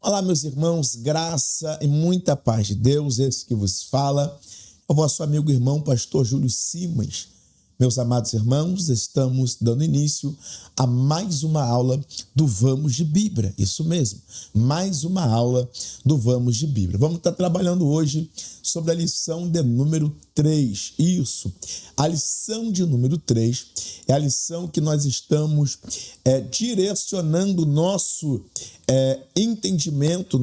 Olá, meus irmãos, graça e muita paz de Deus, esse que vos fala é o vosso amigo e irmão, pastor Júlio Simas. Meus amados irmãos, estamos dando início a mais uma aula do Vamos de Bíblia, isso mesmo, mais uma aula do Vamos de Bíblia. Vamos estar trabalhando hoje sobre a lição de número 3, isso, a lição de número 3 é a lição que nós estamos direcionando o nosso entendimento,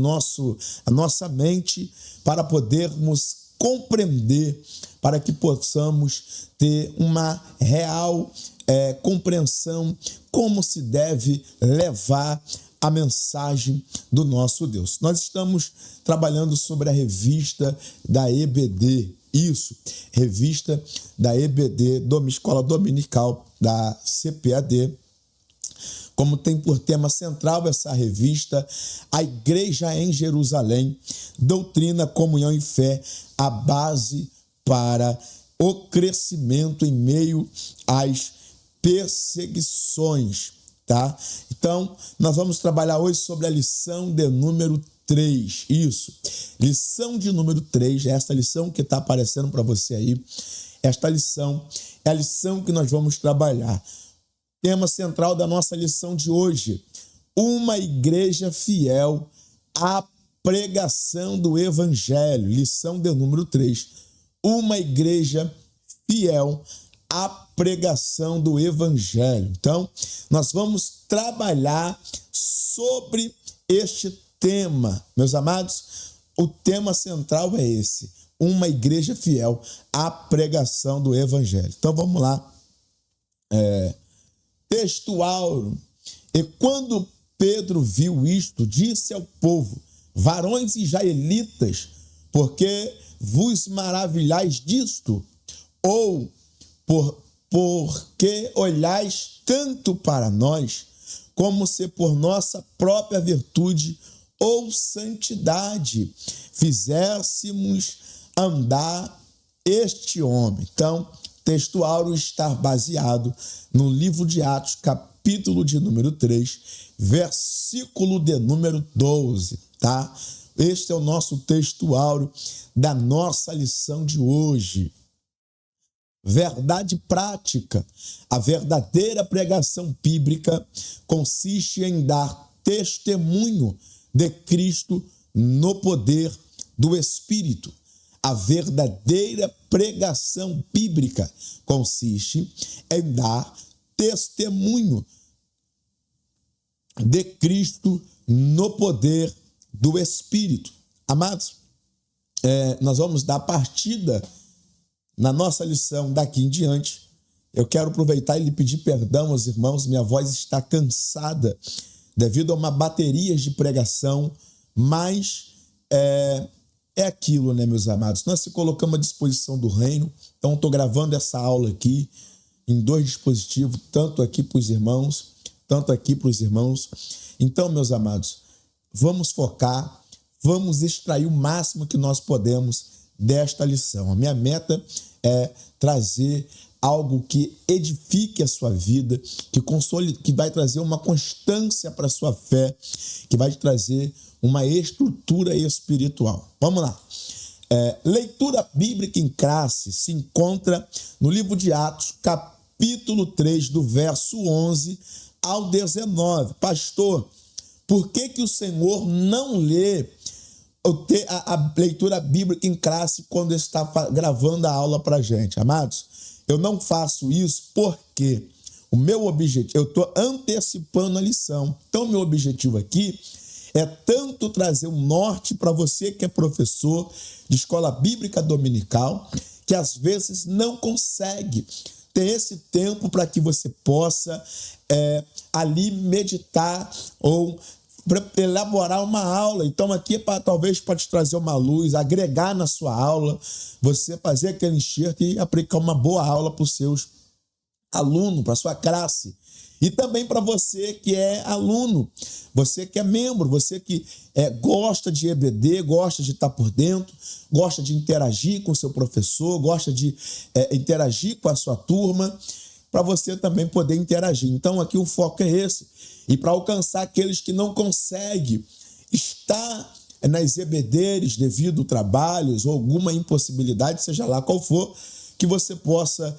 a nossa mente para podermos compreender, para que possamos ter uma real compreensão como se deve levar a mensagem do nosso Deus. Nós estamos trabalhando sobre a revista da EBD, isso, revista da EBD, Escola Dominical da CPAD, como tem por tema central essa revista, a Igreja em Jerusalém, doutrina, comunhão e fé, a base para o crescimento em meio às perseguições, tá? Então, nós vamos trabalhar hoje sobre a lição de número 3, isso, lição de número 3, essa lição que está aparecendo para você aí, esta lição é a lição que nós vamos trabalhar. Tema central da nossa lição de hoje, uma igreja fiel à pregação do Evangelho, lição de número 3, uma igreja fiel à pregação do Evangelho. Então, nós vamos trabalhar sobre este tema, meus amados, o tema central é esse, uma igreja fiel à pregação do Evangelho. Então, vamos lá. Texto áureo. E quando Pedro viu isto, disse ao povo: varões israelitas, por que vos maravilhais disto? Ou por que olhais tanto para nós, como se por nossa própria virtude ou santidade fizéssemos andar este homem? Então, texto áureo está baseado no livro de Atos, capítulo de número 3, versículo de número 12, tá? Este é o nosso texto áureo da nossa lição de hoje. Verdade prática. A verdadeira pregação bíblica consiste em dar testemunho de Cristo no poder do Espírito. A verdadeira pregação bíblica consiste em dar testemunho de Cristo no poder do Espírito. Amados, nós vamos dar partida na nossa lição daqui em diante. Eu quero aproveitar e lhe pedir perdão aos irmãos, minha voz está cansada devido a uma bateria de pregação, mas é aquilo, né, meus amados? Nós se colocamos à disposição do reino, então estou gravando essa aula aqui em 2 dispositivos, tanto aqui para os irmãos, tanto aqui para os irmãos. Então, meus amados, vamos focar, vamos extrair o máximo que nós podemos desta lição. A minha meta é trazer algo que edifique a sua vida, que consolide, que vai trazer uma constância para a sua fé, que vai trazer uma estrutura espiritual. Vamos lá. Leitura bíblica em classe se encontra no livro de Atos, capítulo 3, do verso 11 ao 19. Pastor, por que o Senhor não lê a leitura bíblica em classe quando está gravando a aula para a gente? Amados, eu não faço isso porque o meu objetivo, eu estou antecipando a lição. Então, meu objetivo aqui é tanto trazer um norte para você que é professor de escola bíblica dominical, que às vezes não consegue ter esse tempo para que você possa ali meditar ou elaborar uma aula. Então aqui talvez pode te trazer uma luz, agregar na sua aula, você fazer aquele enxerto e aplicar uma boa aula para os seus alunos, para a sua classe. E também para você que é aluno, você que é membro, você que gosta de EBD, gosta de estar por dentro, gosta de interagir com o seu professor, gosta de interagir com a sua turma, para você também poder interagir. Então aqui o foco é esse. E para alcançar aqueles que não conseguem está nas zebedeiras devido a trabalhos ou alguma impossibilidade, seja lá qual for, que você possa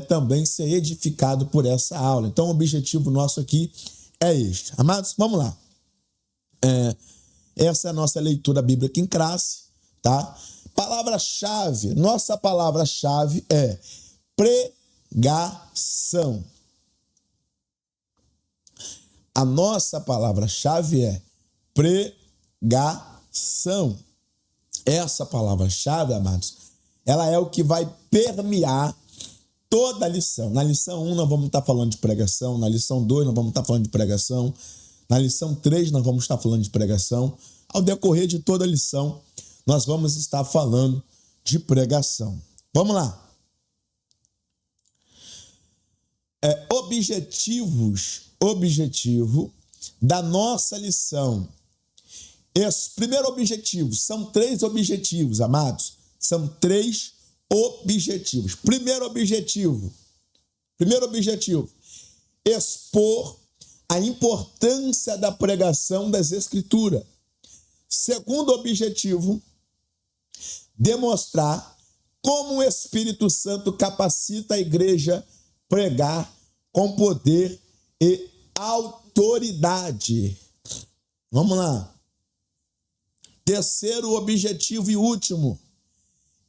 também ser edificado por essa aula. Então, o objetivo nosso aqui é este. Amados, vamos lá. Essa é a nossa leitura bíblica em classe, tá? Palavra-chave, nossa palavra-chave é pregação. A nossa palavra-chave é pregação. Essa palavra-chave, amados, ela é o que vai permear toda a lição. Na lição 1 nós vamos estar falando de pregação, na lição 2 nós vamos estar falando de pregação, na lição 3 nós vamos estar falando de pregação. Ao decorrer de toda a lição, nós vamos estar falando de pregação. Vamos lá. Objetivo da nossa lição. Esse primeiro objetivo, são 3 objetivos, amados. São 3 objetivos. Primeiro objetivo, expor a importância da pregação das Escrituras. Segundo objetivo, demonstrar como o Espírito Santo capacita a igreja a pregar com poder e autoridade. Vamos lá. Terceiro objetivo e último,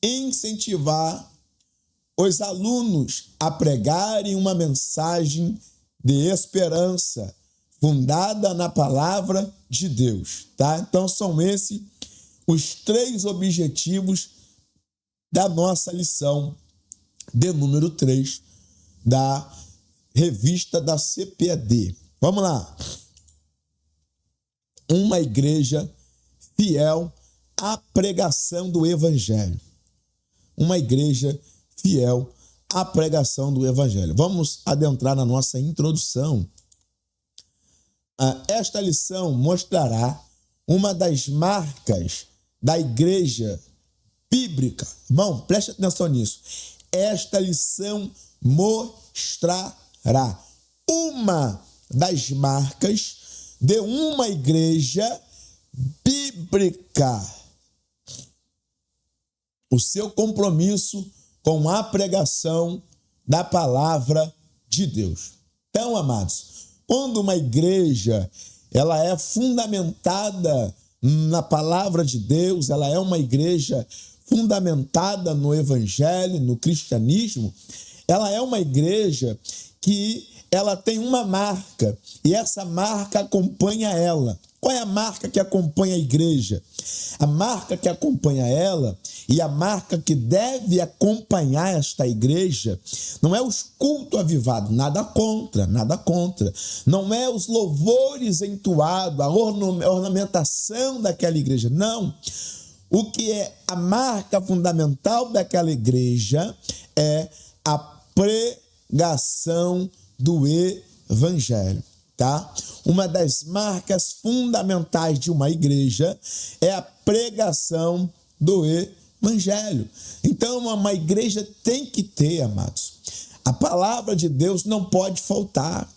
incentivar os alunos a pregarem uma mensagem de esperança fundada na palavra de Deus, tá? Então são esses os 3 objetivos da nossa lição de número 3 da revista da CPAD. Vamos lá. Uma igreja fiel à pregação do Evangelho. Uma igreja fiel à pregação do Evangelho. Vamos adentrar na nossa introdução. Esta lição mostrará uma das marcas da igreja bíblica. Irmão, preste atenção nisso. Esta lição mostrará uma das marcas de uma igreja bíblica. O seu compromisso com a pregação da palavra de Deus. Então, amados, quando uma igreja ela é fundamentada na palavra de Deus, ela é uma igreja fundamentada no evangelho, no cristianismo, ela é uma igreja que ela tem uma marca e essa marca acompanha ela. Qual é a marca que acompanha a igreja? A marca que acompanha ela e a marca que deve acompanhar esta igreja não é os cultos avivados, nada contra. Não é os louvores entoados, a ornamentação daquela igreja, não. O que é a marca fundamental daquela igreja é a pregação do evangelho. Tá? Uma das marcas fundamentais de uma igreja é a pregação do evangelho. Então, uma igreja tem que ter, amados, a palavra de Deus não pode faltar.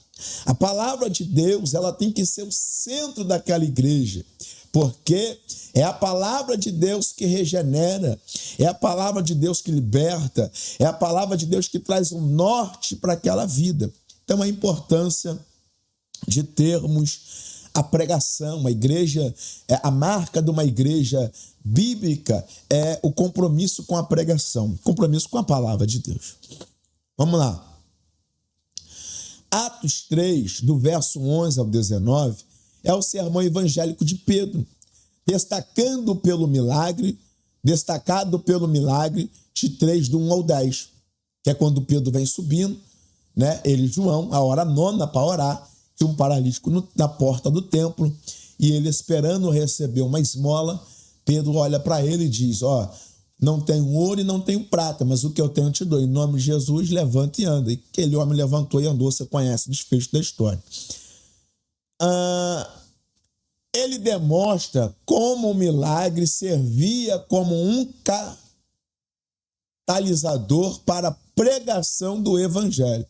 A palavra de Deus, ela tem que ser o centro daquela igreja, porque é a palavra de Deus que regenera, é a palavra de Deus que liberta, é a palavra de Deus que traz um norte para aquela vida. Então, a importância de termos a pregação, a igreja, a marca de uma igreja bíblica é o compromisso com a pregação, compromisso com a palavra de Deus. Vamos lá. Atos 3, do verso 11 ao 19, é o sermão evangélico de Pedro, destacado pelo milagre de 3, do 1 ao 10, que é quando Pedro vem subindo, né? Ele e João, a hora nona para orar, tinha um paralítico na porta do templo, e ele esperando receber uma esmola, Pedro olha para ele e diz, não tenho ouro e não tenho prata, mas o que eu tenho eu te dou. Em nome de Jesus, levanta e anda. E aquele homem levantou e andou, você conhece o desfecho da história. Ele demonstra como o milagre servia como um catalisador para a pregação do evangelho.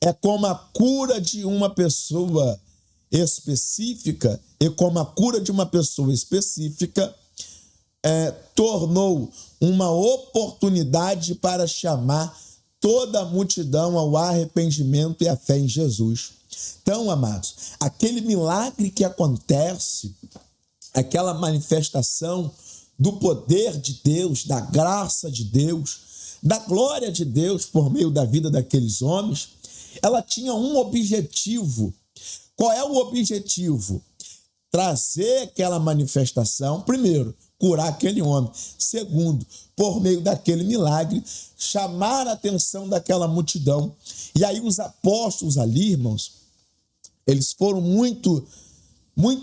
É como a cura de uma pessoa específica e como a cura de uma pessoa específica tornou uma oportunidade para chamar toda a multidão ao arrependimento e à fé em Jesus. Então, amados, aquele milagre que acontece, aquela manifestação do poder de Deus, da graça de Deus, da glória de Deus por meio da vida daqueles homens, ela tinha um objetivo. Qual é o objetivo? Trazer aquela manifestação, primeiro, curar aquele homem. Segundo, por meio daquele milagre, chamar a atenção daquela multidão. E aí os apóstolos ali, irmãos, eles foram muito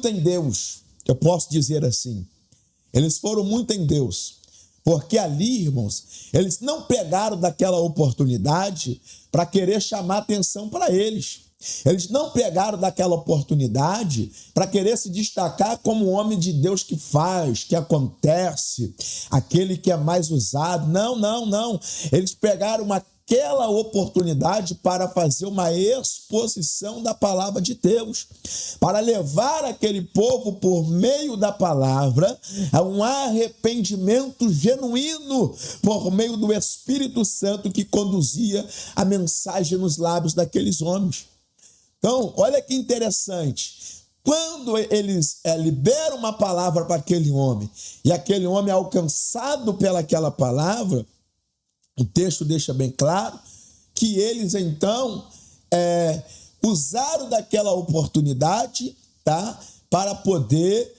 em Deus, eu posso dizer assim. Eles foram muito em Deus, porque ali, irmãos, eles não pegaram daquela oportunidade para querer chamar atenção para eles. Eles não pegaram daquela oportunidade para querer se destacar como o homem de Deus que faz, que acontece, aquele que é mais usado. Não. Eles pegaram aquela oportunidade para fazer uma exposição da palavra de Deus, para levar aquele povo por meio da palavra a um arrependimento genuíno por meio do Espírito Santo que conduzia a mensagem nos lábios daqueles homens. Então, olha que interessante, quando eles liberam uma palavra para aquele homem, e aquele homem é alcançado pelaquela palavra, o texto deixa bem claro que eles, então, usaram daquela oportunidade, tá, para poder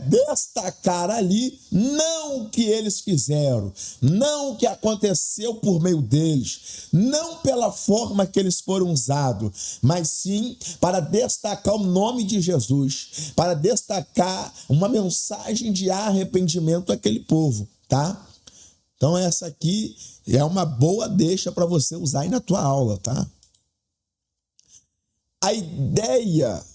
destacar ali, não o que eles fizeram, não o que aconteceu por meio deles, não pela forma que eles foram usados, mas sim para destacar o nome de Jesus, para destacar uma mensagem de arrependimento àquele povo, tá? Então essa aqui é uma boa deixa para você usar aí na tua aula, tá? A ideia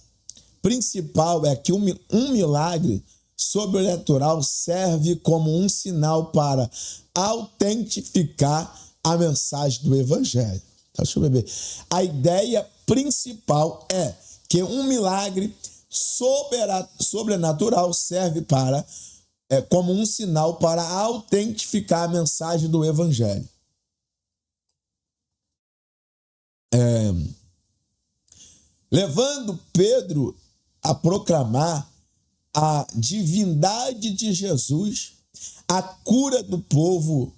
principal é que um milagre sobrenatural serve como um sinal para autentificar a mensagem do Evangelho. Então, deixa eu ver. A ideia principal é que um milagre sobrenatural serve como um sinal para autentificar a mensagem do Evangelho. Levando Pedro a proclamar a divindade de Jesus, a cura do povo,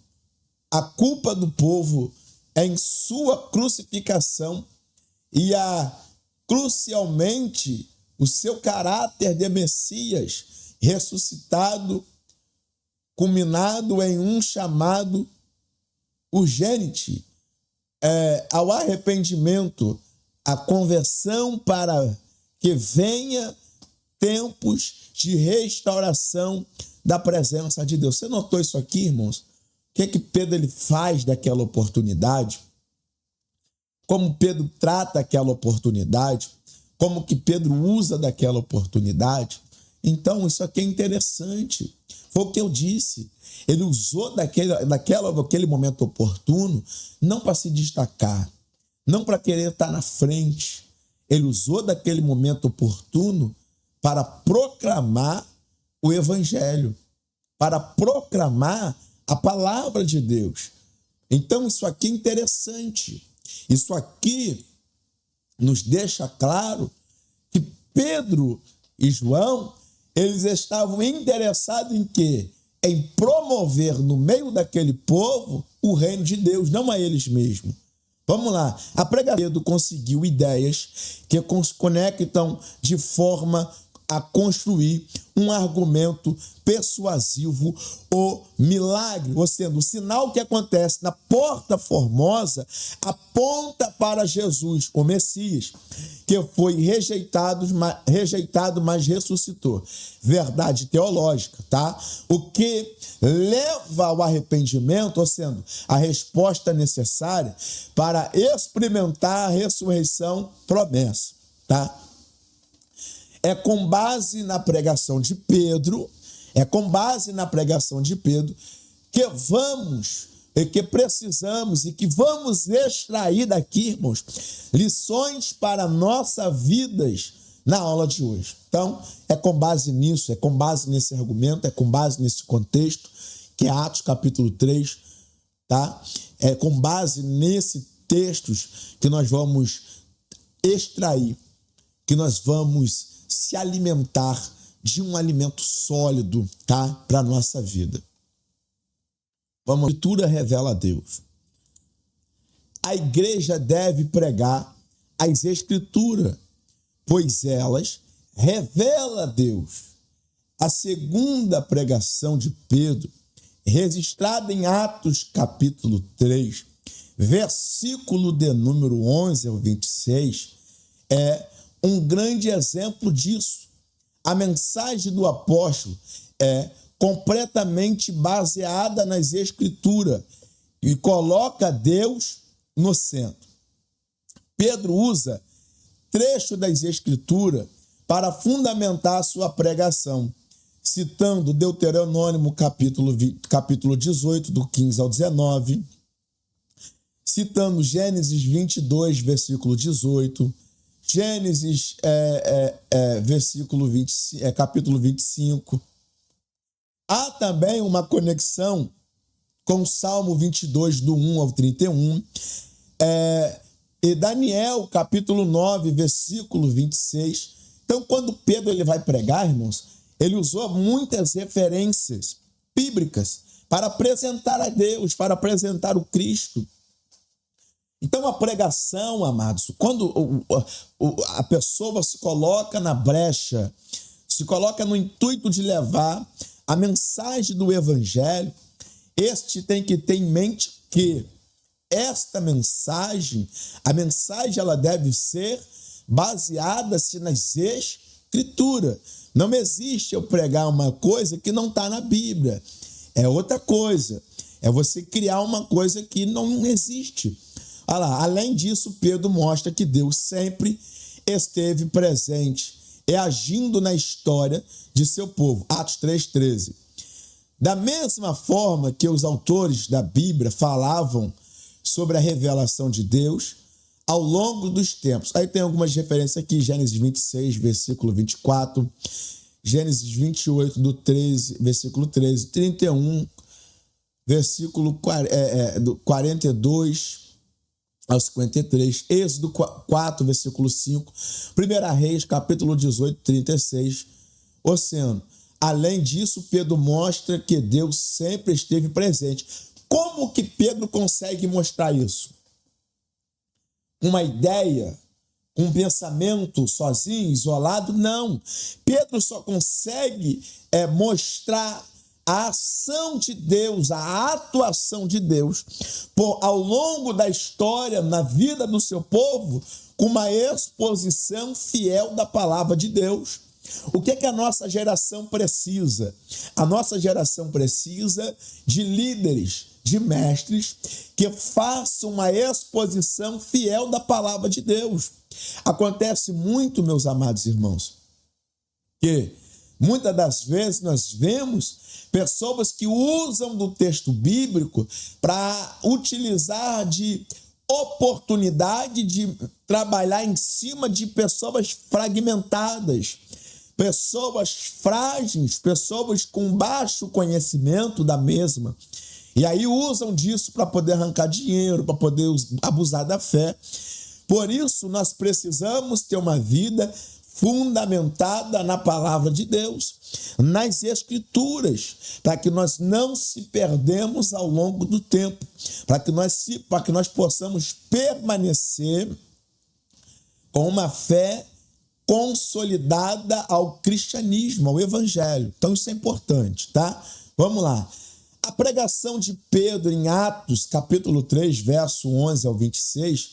a culpa do povo em sua crucificação e crucialmente o seu caráter de Messias ressuscitado, culminado em um chamado urgente ao arrependimento, a conversão para que venha tempos de restauração da presença de Deus. Você notou isso aqui, irmãos? O que Pedro ele faz daquela oportunidade? Como Pedro trata aquela oportunidade? Como que Pedro usa daquela oportunidade? Então, isso aqui é interessante. Foi o que eu disse. Ele usou daquele momento oportuno não para se destacar, não para querer estar na frente. Ele usou daquele momento oportuno para proclamar o Evangelho, para proclamar a palavra de Deus. Então, isso aqui é interessante. Isso aqui nos deixa claro que Pedro e João, eles estavam interessados em quê? Em promover no meio daquele povo o reino de Deus, não a eles mesmos. Vamos lá, a pregação conseguiu ideias que conectam de forma a construir um argumento persuasivo ou milagre, ou seja, o sinal que acontece na Porta Formosa aponta para Jesus, o Messias, que foi rejeitado, mas ressuscitou. Verdade teológica, tá? O que leva ao arrependimento, ou sendo a resposta necessária para experimentar a ressurreição promessa, tá? É com base na pregação de Pedro, que precisamos e que vamos extrair daqui, irmãos, lições para nossas vidas na aula de hoje. Então, é com base nisso, é com base nesse argumento, é com base nesse contexto, que é Atos capítulo 3, tá? É com base nesses textos que nós vamos extrair, que nós vamos se alimentar de um alimento sólido, tá? Para a nossa vida. Vamos, a Escritura revela a Deus. A igreja deve pregar as Escrituras, pois elas revelam a Deus. A segunda pregação de Pedro, registrada em Atos capítulo 3, versículo de número 11 ao 26, é um grande exemplo disso. A mensagem do apóstolo é completamente baseada nas Escrituras e coloca Deus no centro. Pedro usa trecho das Escrituras para fundamentar a sua pregação, citando Deuteronômio capítulo 18, do 15 ao 19, citando Gênesis 22, versículo 18, Gênesis capítulo 25. Há também uma conexão com o Salmo 22, do 1 ao 31, e Daniel, capítulo 9, versículo 26. Então, quando Pedro ele vai pregar, irmãos, ele usou muitas referências bíblicas para apresentar a Deus, para apresentar o Cristo. Então, a pregação, amados, quando a pessoa se coloca na brecha, se coloca no intuito de levar a mensagem do Evangelho, este tem que ter em mente que esta mensagem, a mensagem ela deve ser baseada-se nas Escrituras. Não existe eu pregar uma coisa que não está na Bíblia. É outra coisa. É você criar uma coisa que não existe. Olha lá, além disso, Pedro mostra que Deus sempre esteve presente e agindo na história de seu povo. Atos 3,13. Da mesma forma que os autores da Bíblia falavam sobre a revelação de Deus ao longo dos tempos. Aí tem algumas referências aqui, Gênesis 26, versículo 24, Gênesis 28, do 13, versículo 13, 31, versículo 42 ao 53, Êxodo 4, versículo 5, 1 Reis, capítulo 18, 36, Oceano. Além disso, Pedro mostra que Deus sempre esteve presente. Como que Pedro consegue mostrar isso? Uma ideia, um pensamento sozinho, isolado? Não. Pedro só consegue mostrar a ação de Deus, a atuação de Deus, ao longo da história, na vida do seu povo, com uma exposição fiel da palavra de Deus. O que é que a nossa geração precisa? A nossa geração precisa de líderes, de mestres, que façam uma exposição fiel da palavra de Deus. Acontece muito, meus amados irmãos, que muitas das vezes nós vemos pessoas que usam do texto bíblico para utilizar de oportunidade de trabalhar em cima de pessoas fragmentadas, pessoas frágeis, pessoas com baixo conhecimento da mesma. E aí usam disso para poder arrancar dinheiro, para poder abusar da fé. Por isso, nós precisamos ter uma vida fundamentada na palavra de Deus, nas Escrituras, para que nós não se perdemos ao longo do tempo, para que nós possamos permanecer com uma fé consolidada ao cristianismo, ao evangelho. Então isso é importante, tá? Vamos lá. A pregação de Pedro em Atos, capítulo 3, verso 11 ao 26,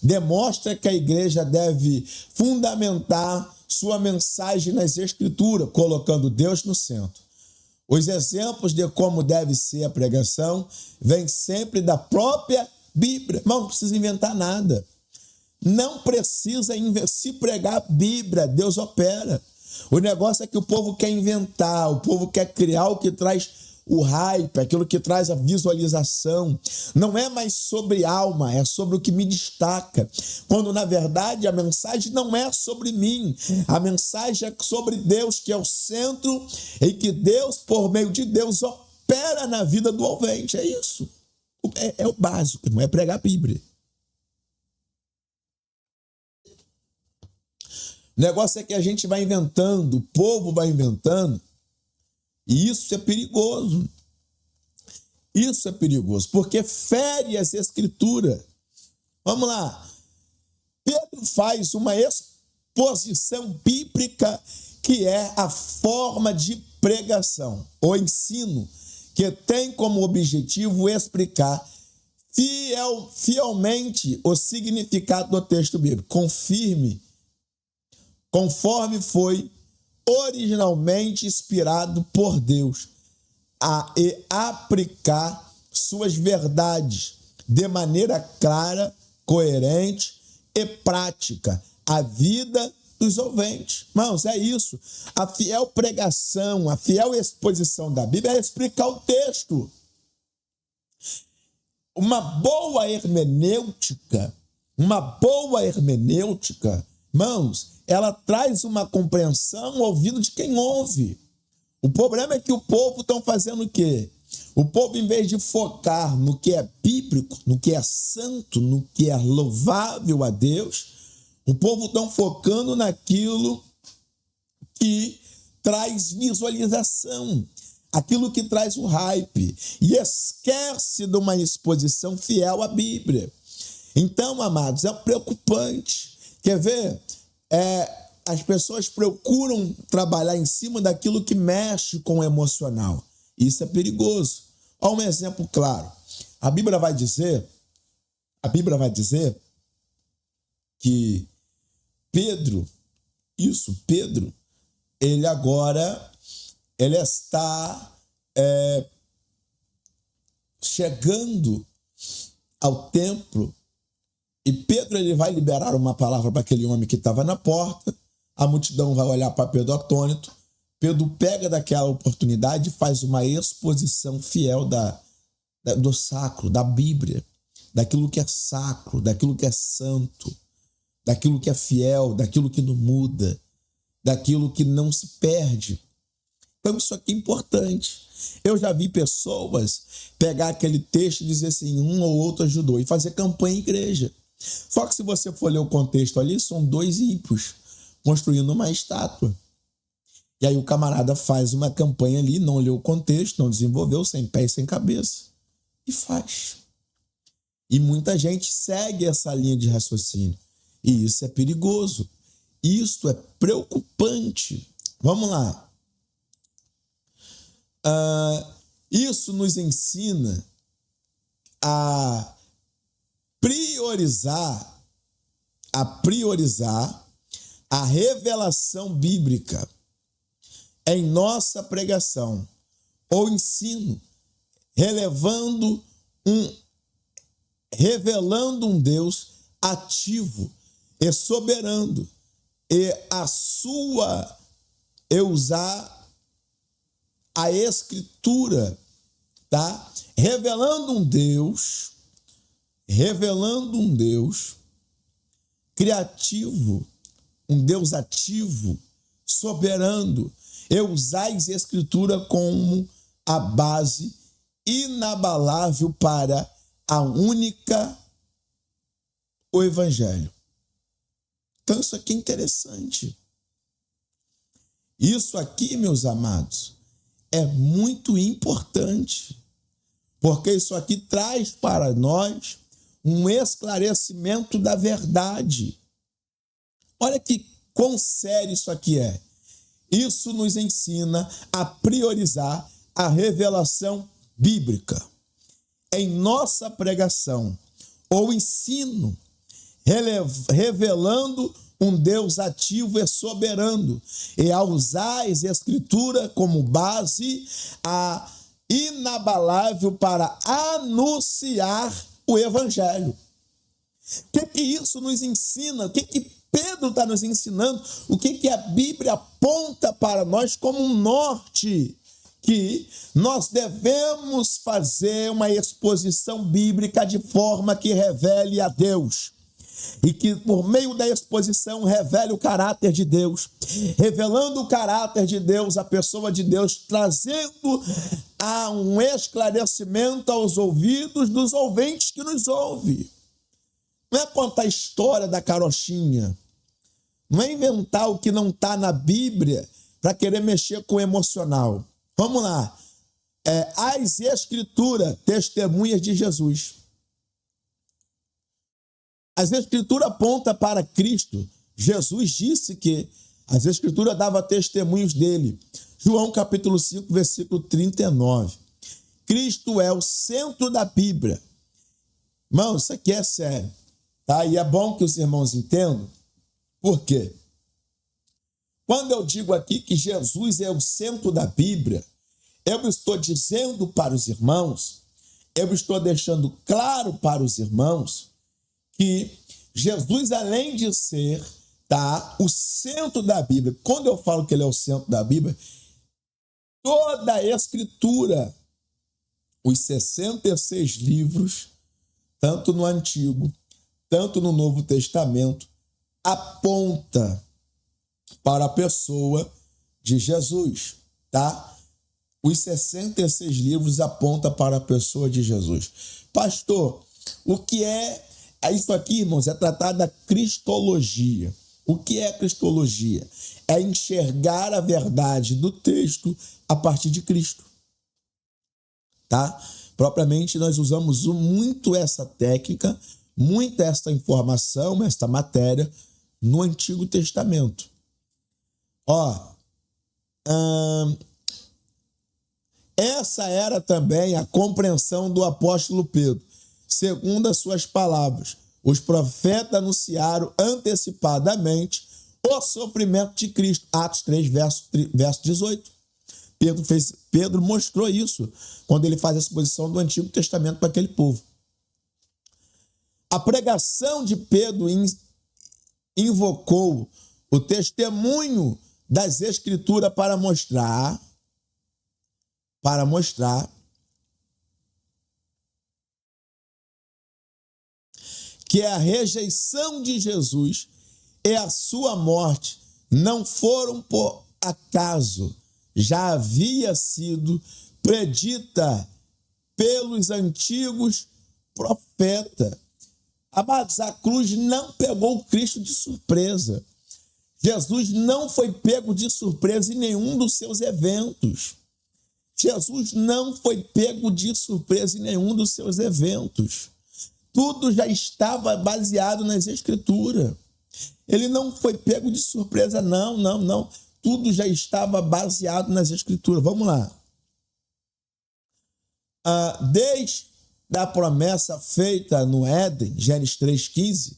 demonstra que a igreja deve fundamentar sua mensagem nas Escrituras, colocando Deus no centro. Os exemplos de como deve ser a pregação vêm sempre da própria Bíblia. Mas não precisa inventar nada. Não precisa se pregar a Bíblia, Deus opera. O negócio é que o povo quer inventar, o povo quer criar o que traz o hype, aquilo que traz a visualização. Não é mais sobre alma, é sobre o que me destaca. Quando, na verdade, a mensagem não é sobre mim. A mensagem é sobre Deus, que é o centro, e que Deus, por meio de Deus, opera na vida do ouvinte. É isso. É o básico, não é pregar a Bíblia. O negócio é que a gente vai inventando, o povo vai inventando, e isso é perigoso. Isso é perigoso, porque fere as Escrituras. Vamos lá. Pedro faz uma exposição bíblica que é a forma de pregação, o ensino, que tem como objetivo explicar fielmente o significado do texto bíblico. Confirme, conforme foi originalmente inspirado por Deus, e aplicar suas verdades de maneira clara, coerente e prática à vida dos ouvintes. Irmãos, é isso. A fiel pregação, a fiel exposição da Bíblia é explicar o texto. Uma boa hermenêutica, irmãos, ela traz uma compreensão ao ouvido de quem ouve. O problema é que o povo está fazendo o quê? O povo, em vez de focar no que é bíblico, no que é santo, no que é louvável a Deus, o povo está focando naquilo que traz visualização, aquilo que traz o hype, e esquece de uma exposição fiel à Bíblia. Então, amados, é preocupante. Quer ver? As pessoas procuram trabalhar em cima daquilo que mexe com o emocional. Isso é perigoso. Olha um exemplo claro. A Bíblia vai dizer que Pedro, ele está chegando ao templo, e Pedro ele vai liberar uma palavra para aquele homem que estava na porta. A multidão vai olhar para Pedro atônito. Pedro pega daquela oportunidade e faz uma exposição fiel do sacro, da Bíblia, daquilo que é sacro, daquilo que é santo, daquilo que é fiel, daquilo que não muda, daquilo que não se perde. Então isso aqui é importante. Eu já vi pessoas pegar aquele texto e dizer assim, um ou outro ajudou, e fazer campanha em igreja. Só que se você for ler o contexto ali, são dois ímpios construindo uma estátua. E aí o camarada faz uma campanha ali, não leu o contexto, não desenvolveu, sem pé e sem cabeça. E faz. E muita gente segue essa linha de raciocínio. E isso é perigoso. Isso é preocupante. Vamos lá. Isso nos ensina a priorizar a revelação bíblica em nossa pregação ou ensino, revelando um Deus ativo e soberano, e usar a Escritura, tá? Revelando um Deus criativo, um Deus ativo, soberano. E usais a Escritura como a base inabalável para o Evangelho. Então isso aqui é interessante. Isso aqui, meus amados, é muito importante, porque isso aqui traz para nós um esclarecimento da verdade. Olha que quão sério isso aqui é. Isso nos ensina a priorizar a revelação bíblica em nossa pregação ou ensino, revelando um Deus ativo e soberano, e a usar a Escritura como base inabalável para anunciar o Evangelho. O que isso nos ensina? O que Pedro está nos ensinando? O que a Bíblia aponta para nós como um norte que nós devemos fazer uma exposição bíblica de forma que revele a Deus. E que por meio da exposição revele o caráter de Deus, revelando o caráter de Deus, a pessoa de Deus, trazendo a um esclarecimento aos ouvidos dos ouvintes que nos ouvem. Não é contar a história da carochinha, não é inventar o que não está na Bíblia para querer mexer com o emocional. Vamos lá. As Escrituras, testemunhas de Jesus. As Escrituras apontam para Cristo. Jesus disse que as Escrituras davam testemunhos dele. João capítulo 5, versículo 39. Cristo é o centro da Bíblia. Irmão, isso aqui é sério. Tá? E é bom que os irmãos entendam. Por quê? Quando eu digo aqui que Jesus é o centro da Bíblia, eu estou dizendo para os irmãos, eu estou deixando claro para os irmãos que Jesus, além de ser o centro da Bíblia, quando eu falo que ele é o centro da Bíblia, toda a Escritura, os 66 livros, tanto no Antigo, tanto no Novo Testamento, aponta para a pessoa de Jesus, tá? Os 66 livros apontam para a pessoa de Jesus. Pastor, o que é isso aqui, irmãos? É tratar da cristologia. O que é cristologia? É enxergar a verdade do texto a partir de Cristo, tá? Propriamente, nós usamos muito essa técnica, muito essa informação, esta matéria no Antigo Testamento. Essa era também a compreensão do apóstolo Pedro. Segundo as suas palavras, os profetas anunciaram antecipadamente o sofrimento de Cristo. Atos 3, verso 18. Pedro mostrou isso quando ele faz a exposição do Antigo Testamento para aquele povo. A pregação de Pedro invocou o testemunho das Escrituras para mostrar que a rejeição de Jesus e a sua morte não foram por acaso, já havia sido predita pelos antigos profetas. Amados, a cruz não pegou Cristo de surpresa. Jesus não foi pego de surpresa em nenhum dos seus eventos. Jesus não foi pego de surpresa em nenhum dos seus eventos. Tudo já estava baseado nas Escrituras. Ele não foi pego de surpresa, não. Tudo já estava baseado nas Escrituras. Vamos lá. Desde a promessa feita no Éden, Gênesis 3,15,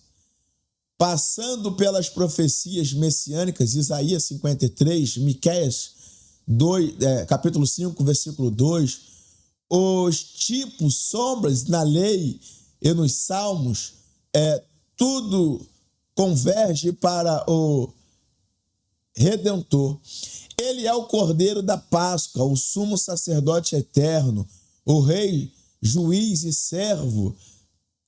passando pelas profecias messiânicas, Isaías 53, Miqueias 2, capítulo 5, versículo 2, os tipos, sombras na lei e nos salmos, tudo converge para o Redentor. Ele é o Cordeiro da Páscoa, o sumo sacerdote eterno, o rei, juiz e servo,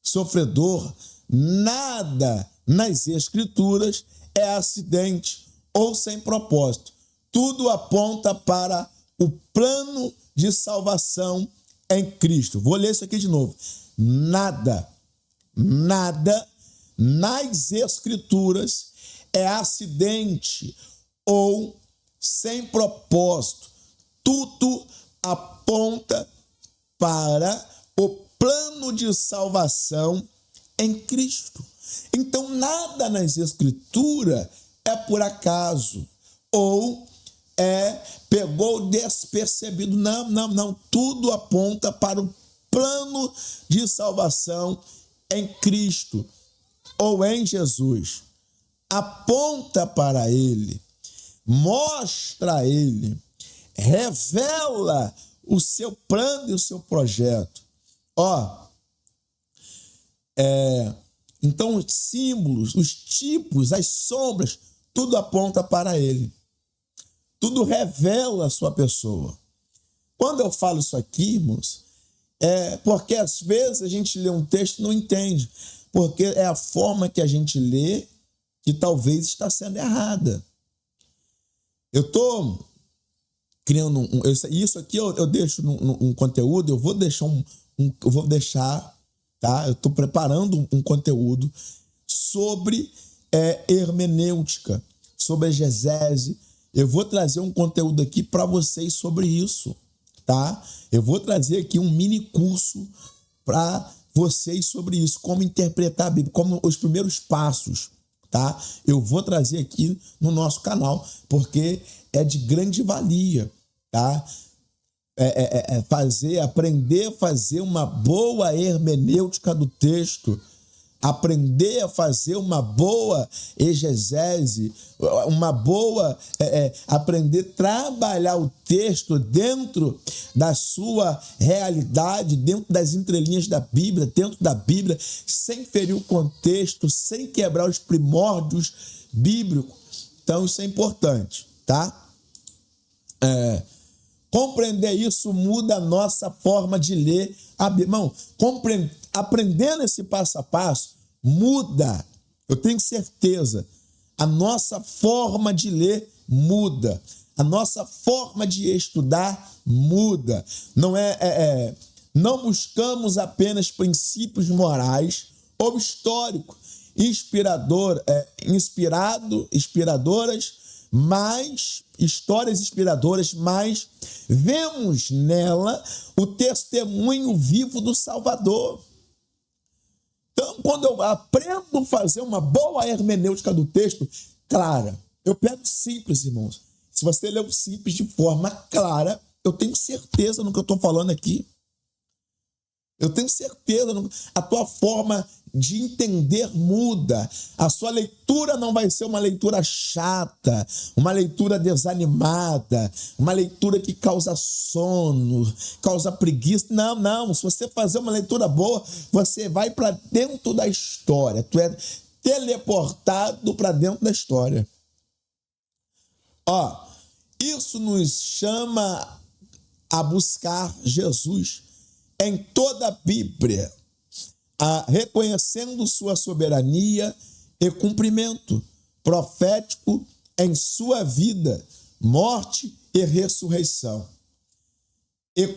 sofredor. Nada nas Escrituras é acidente ou sem propósito. Tudo aponta para o plano de salvação em Cristo. Vou ler isso aqui de novo. Nada nas Escrituras é acidente ou sem propósito. Tudo aponta para o plano de salvação em Cristo. Então, nada nas Escrituras é por acaso ou pegou despercebido. Não. Tudo aponta para o plano de salvação em Cristo ou em Jesus. Aponta para Ele, mostra a Ele, revela o seu plano e o seu projeto. Então, os símbolos, os tipos, as sombras, tudo aponta para Ele. Tudo revela a sua pessoa. Quando eu falo isso aqui, irmãos, é porque às vezes a gente lê um texto e não entende, porque é a forma que a gente lê que talvez está sendo errada. Eu estou criando isso aqui eu deixo um conteúdo, eu vou deixar, tá? Eu estou preparando um conteúdo sobre hermenêutica, sobre exegese. Eu vou trazer um conteúdo aqui para vocês sobre isso, tá? Eu vou trazer aqui um mini curso para vocês sobre isso, como interpretar a Bíblia, como os primeiros passos, tá? Eu vou trazer aqui no nosso canal, porque é de grande valia, tá? Aprender a fazer uma boa hermenêutica do texto, aprender a fazer uma boa exegese, aprender a trabalhar o texto dentro da sua realidade, dentro das entrelinhas da Bíblia, dentro da Bíblia, sem ferir o contexto, sem quebrar os primórdios bíblicos. Então, isso é importante, tá? Compreender isso muda a nossa forma de ler a Bíblia. Irmão, aprendendo esse passo a passo, muda, eu tenho certeza, a nossa forma de ler muda, a nossa forma de estudar muda. Não buscamos apenas princípios morais ou históricos, histórias inspiradoras, mas vemos nela o testemunho vivo do Salvador. Então, quando eu aprendo a fazer uma boa hermenêutica do texto, clara, eu pego simples, irmãos. Se você ler o simples de forma clara, eu tenho certeza no que eu estou falando aqui. Eu tenho certeza, a tua forma de entender muda. A sua leitura não vai ser uma leitura chata, uma leitura desanimada, uma leitura que causa sono, causa preguiça. Não. Se você fazer uma leitura boa, você vai para dentro da história. Tu é teleportado para dentro da história. Isso nos chama a buscar Jesus em toda a Bíblia, reconhecendo sua soberania e cumprimento profético em sua vida, morte e ressurreição. E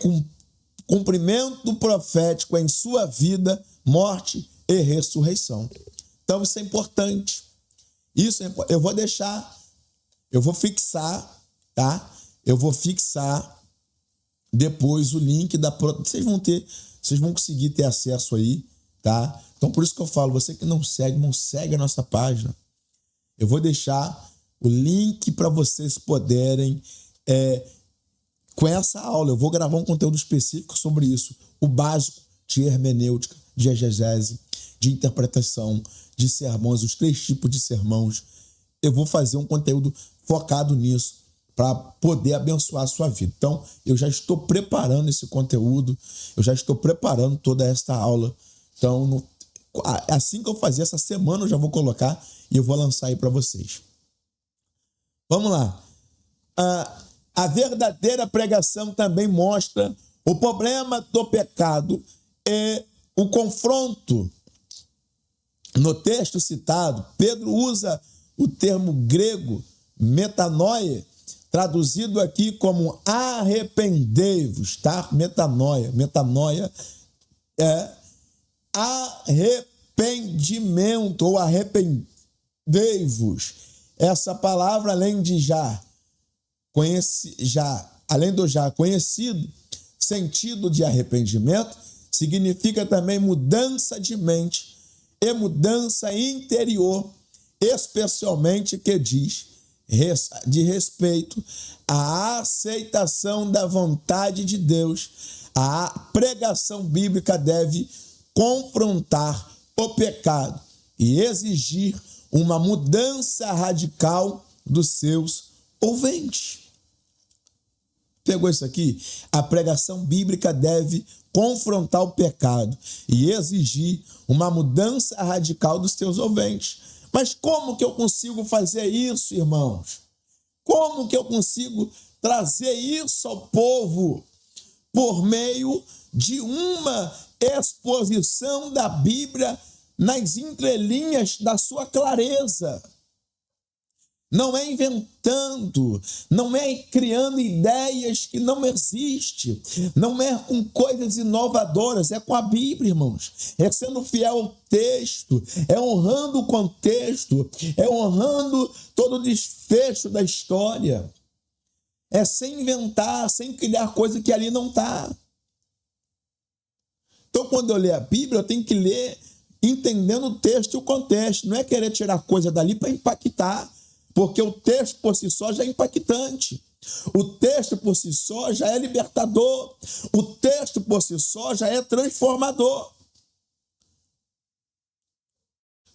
cumprimento profético em sua vida, morte e ressurreição. Então, isso é importante. Eu vou fixar, tá? Eu vou fixar depois o link vocês vão conseguir ter acesso aí, tá? Então, por isso que eu falo, você que não segue a nossa página. Eu vou deixar o link para vocês poderem, com essa aula, eu vou gravar um conteúdo específico sobre isso, o básico de hermenêutica, de exegese, de interpretação, de sermões, os 3 tipos de sermões. Eu vou fazer um conteúdo focado nisso, para poder abençoar a sua vida. Então, eu já estou preparando esse conteúdo, eu já estou preparando toda esta aula. Então, assim que eu fazer essa semana, eu já vou colocar e eu vou lançar aí para vocês. Vamos lá. A verdadeira pregação também mostra o problema do pecado e o confronto. No texto citado, Pedro usa o termo grego metanoia, traduzido aqui como arrependei-vos, tá? Metanoia é arrependimento ou arrependei-vos. Essa palavra, além do já conhecido sentido de arrependimento, significa também mudança de mente e mudança interior, especialmente que diz de respeito à aceitação da vontade de Deus. A pregação bíblica deve confrontar o pecado e exigir uma mudança radical dos seus ouvintes. Pegou isso aqui? A pregação bíblica deve confrontar o pecado e exigir uma mudança radical dos seus ouvintes. Mas como que eu consigo fazer isso, irmãos? Como que eu consigo trazer isso ao povo? por meio de uma exposição da Bíblia nas entrelinhas da sua clareza. Não é inventando, não é criando ideias que não existem, não é com coisas inovadoras, é com a Bíblia, irmãos. É sendo fiel ao texto, é honrando o contexto, é honrando todo o desfecho da história. É sem inventar, sem criar coisa que ali não está. Então, quando eu leio a Bíblia, eu tenho que ler entendendo o texto e o contexto. Não é querer tirar coisa dali para impactar, porque o texto por si só já é impactante. O texto por si só já é libertador. O texto por si só já é transformador.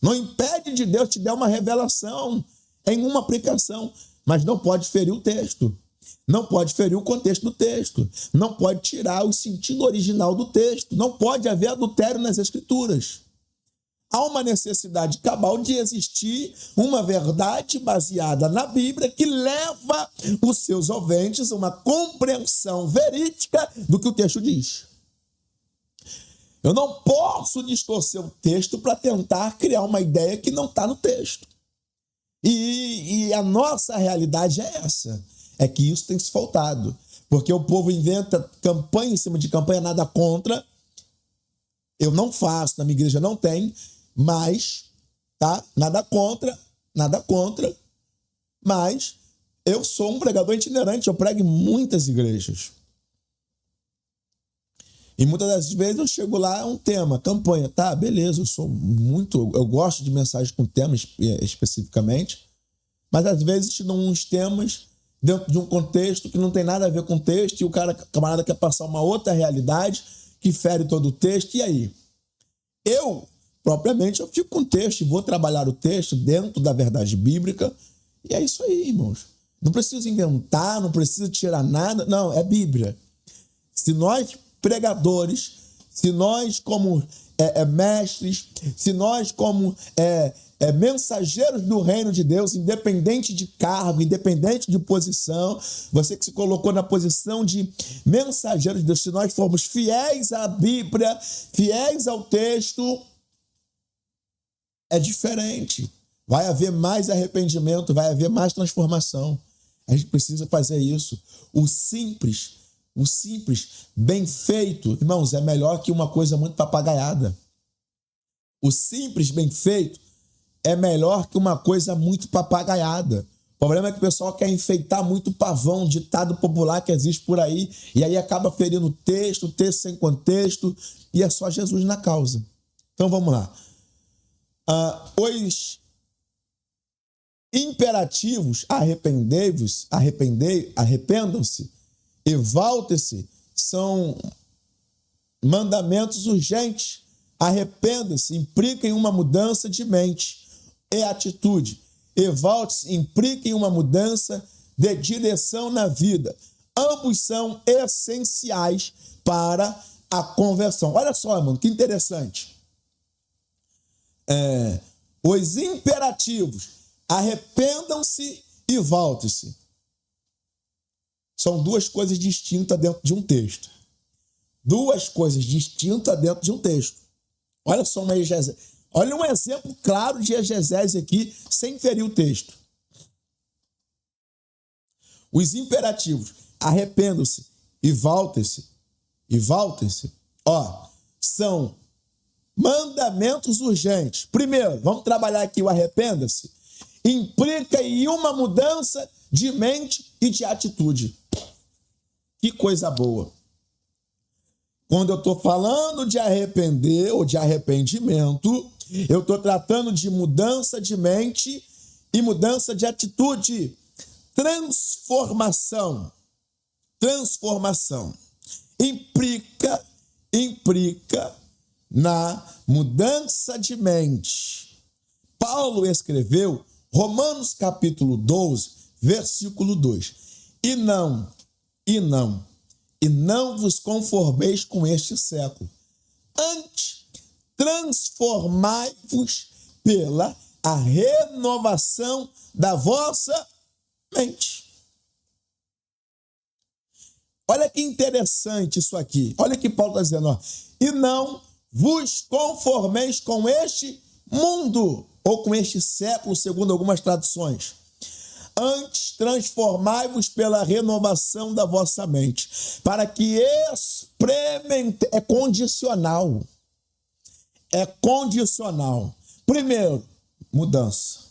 Não impede de Deus te dar uma revelação em uma aplicação, mas não pode ferir o texto. Não pode ferir o contexto do texto. Não pode tirar o sentido original do texto. Não pode haver adultério nas Escrituras. Há uma necessidade cabal de existir uma verdade baseada na Bíblia que leva os seus ouvintes a uma compreensão verídica do que o texto diz. Eu não posso distorcer o texto para tentar criar uma ideia que não está no texto. E a nossa realidade é essa. É que isso tem se faltado. Porque o povo inventa campanha em cima de campanha, nada contra. Eu não faço, na minha igreja não tem. Mas, tá? Nada contra, mas eu sou um pregador itinerante, eu prego em muitas igrejas. E muitas das vezes eu chego lá, é um tema, campanha, tá? Beleza, eu gosto de mensagens com temas especificamente, mas às vezes te dão uns temas dentro de um contexto que não tem nada a ver com o texto e o camarada quer passar uma outra realidade que fere todo o texto, e aí? Propriamente, eu fico com o texto e vou trabalhar o texto dentro da verdade bíblica. E é isso aí, irmãos. Não precisa inventar, não precisa tirar nada. Não, é Bíblia. Se nós, pregadores, se nós como mestres, se nós como mensageiros do reino de Deus, independente de cargo, independente de posição, você que se colocou na posição de mensageiro de Deus, se nós formos fiéis à Bíblia, fiéis ao texto, é diferente. Vai haver mais arrependimento, vai haver mais transformação. A gente precisa fazer isso. O simples, bem feito, irmãos, é melhor que uma coisa muito papagaiada. O simples, bem feito, é melhor que uma coisa muito papagaiada. O problema é que o pessoal quer enfeitar muito pavão, ditado popular que existe por aí, e aí acaba ferindo o texto sem contexto, e é só Jesus na causa. Então vamos lá. Os imperativos, arrependam-se e volte-se, são mandamentos urgentes. Arrependa-se implica em uma mudança de mente e atitude. E volte-se implica em uma mudança de direção na vida. Ambos são essenciais para a conversão. Olha só, irmão, que interessante. Os imperativos, arrependam-se e volte-se. São duas coisas distintas dentro de um texto. Duas coisas distintas dentro de um texto. Olha só uma exegese. Olha um exemplo claro de exegese aqui, sem ferir o texto. Os imperativos, arrependam-se e voltem-se. São mandamentos urgentes. Primeiro, vamos trabalhar aqui o arrependa-se. Implica em uma mudança de mente e de atitude. Que coisa boa. Quando eu estou falando de arrepender ou de arrependimento, eu estou tratando de mudança de mente e mudança de atitude. Transformação. Implica na mudança de mente. Paulo escreveu Romanos capítulo 12, versículo 2. E não vos conformeis com este século. Antes, transformai-vos pela a renovação da vossa mente. Olha que interessante isso aqui. Olha que Paulo está dizendo, ó. E não vos conformeis com este mundo, ou com este século, segundo algumas traduções. Antes, transformai-vos pela renovação da vossa mente, para que experimente... É condicional. É condicional. Primeiro, mudança.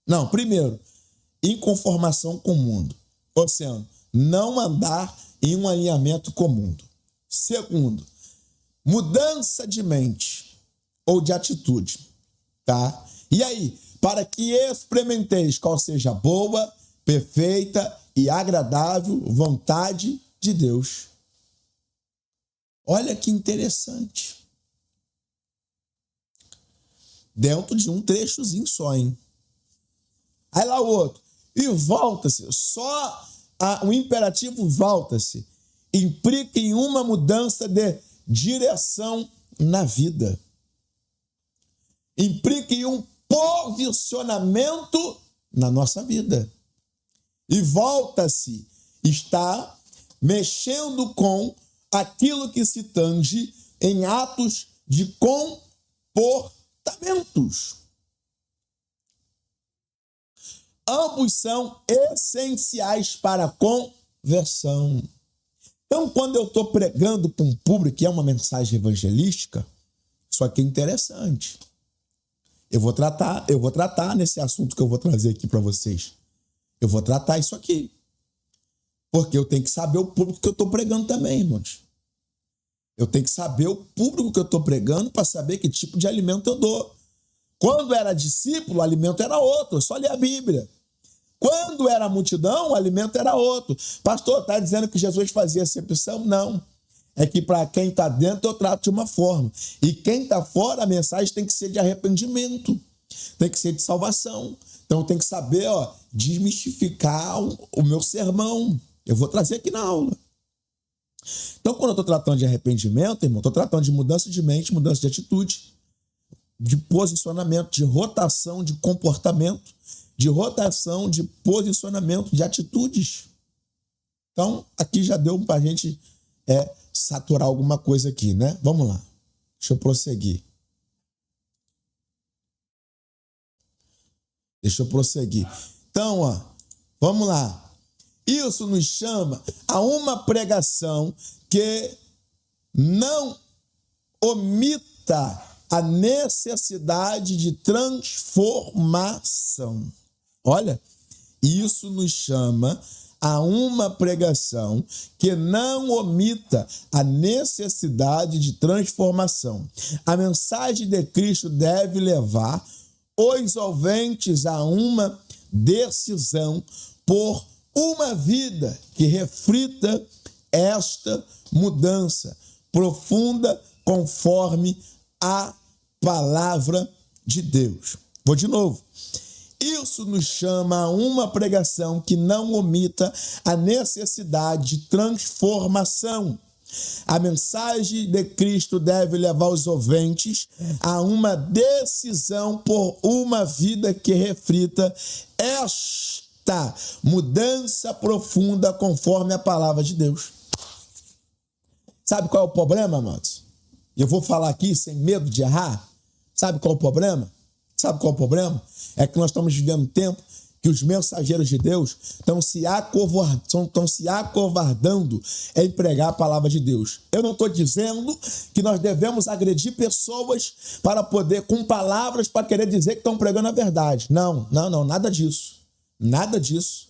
Não, primeiro, inconformação com o mundo. Ou seja, não andar em um alinhamento com o mundo. Segundo, mudança de mente ou de atitude, tá? E aí, para que experimenteis qual seja a boa, perfeita e agradável vontade de Deus. Olha que interessante. Dentro de um trechozinho só, hein? Aí lá o outro. E volta-se. Só o imperativo volta-se. Implica em uma mudança de direção na vida. Implica em um posicionamento na nossa vida. E volta-se. Está mexendo com aquilo que se tange em atos de comportamentos. Ambos são essenciais para a conversão. Então, quando eu estou pregando para um público que é uma mensagem evangelística, isso aqui é interessante. Eu vou tratar nesse assunto que eu vou trazer aqui para vocês. Eu vou tratar isso aqui. Porque eu tenho que saber o público que eu estou pregando também, irmãos. Eu tenho que saber o público que eu estou pregando para saber que tipo de alimento eu dou. Quando era discípulo, o alimento era outro, só ler a Bíblia. Quando era multidão, o alimento era outro. Pastor, está dizendo que Jesus fazia acepção? Não. É que para quem está dentro eu trato de uma forma. E quem está fora, a mensagem tem que ser de arrependimento. Tem que ser de salvação. Então eu tenho que saber, desmistificar o meu sermão. Eu vou trazer aqui na aula. Então quando eu estou tratando de arrependimento, irmão, estou tratando de mudança de mente, mudança de atitude, de posicionamento, de rotação de comportamento, de rotação de posicionamento, de atitudes. Então, aqui já deu para a gente saturar alguma coisa aqui, né? Vamos lá. Deixa eu prosseguir. Então, vamos lá. Isso nos chama a uma pregação que não omita a necessidade de transformação. Olha, isso nos chama a uma pregação que não omita a necessidade de transformação. A mensagem de Cristo deve levar os ouvintes a uma decisão por uma vida que reflita esta mudança profunda conforme a palavra de Deus. Vou de novo. Isso nos chama a uma pregação que não omita a necessidade de transformação. A mensagem de Cristo deve levar os ouvintes a uma decisão por uma vida que reflita esta mudança profunda conforme a palavra de Deus. Sabe qual é o problema, amados? Eu vou falar aqui sem medo de errar. Sabe qual é o problema? É que nós estamos vivendo um tempo que os mensageiros de Deus estão se acovardando em pregar a palavra de Deus. Eu não estou dizendo que nós devemos agredir pessoas para poder, com palavras, para querer dizer que estão pregando a verdade. Não, nada disso. Nada disso.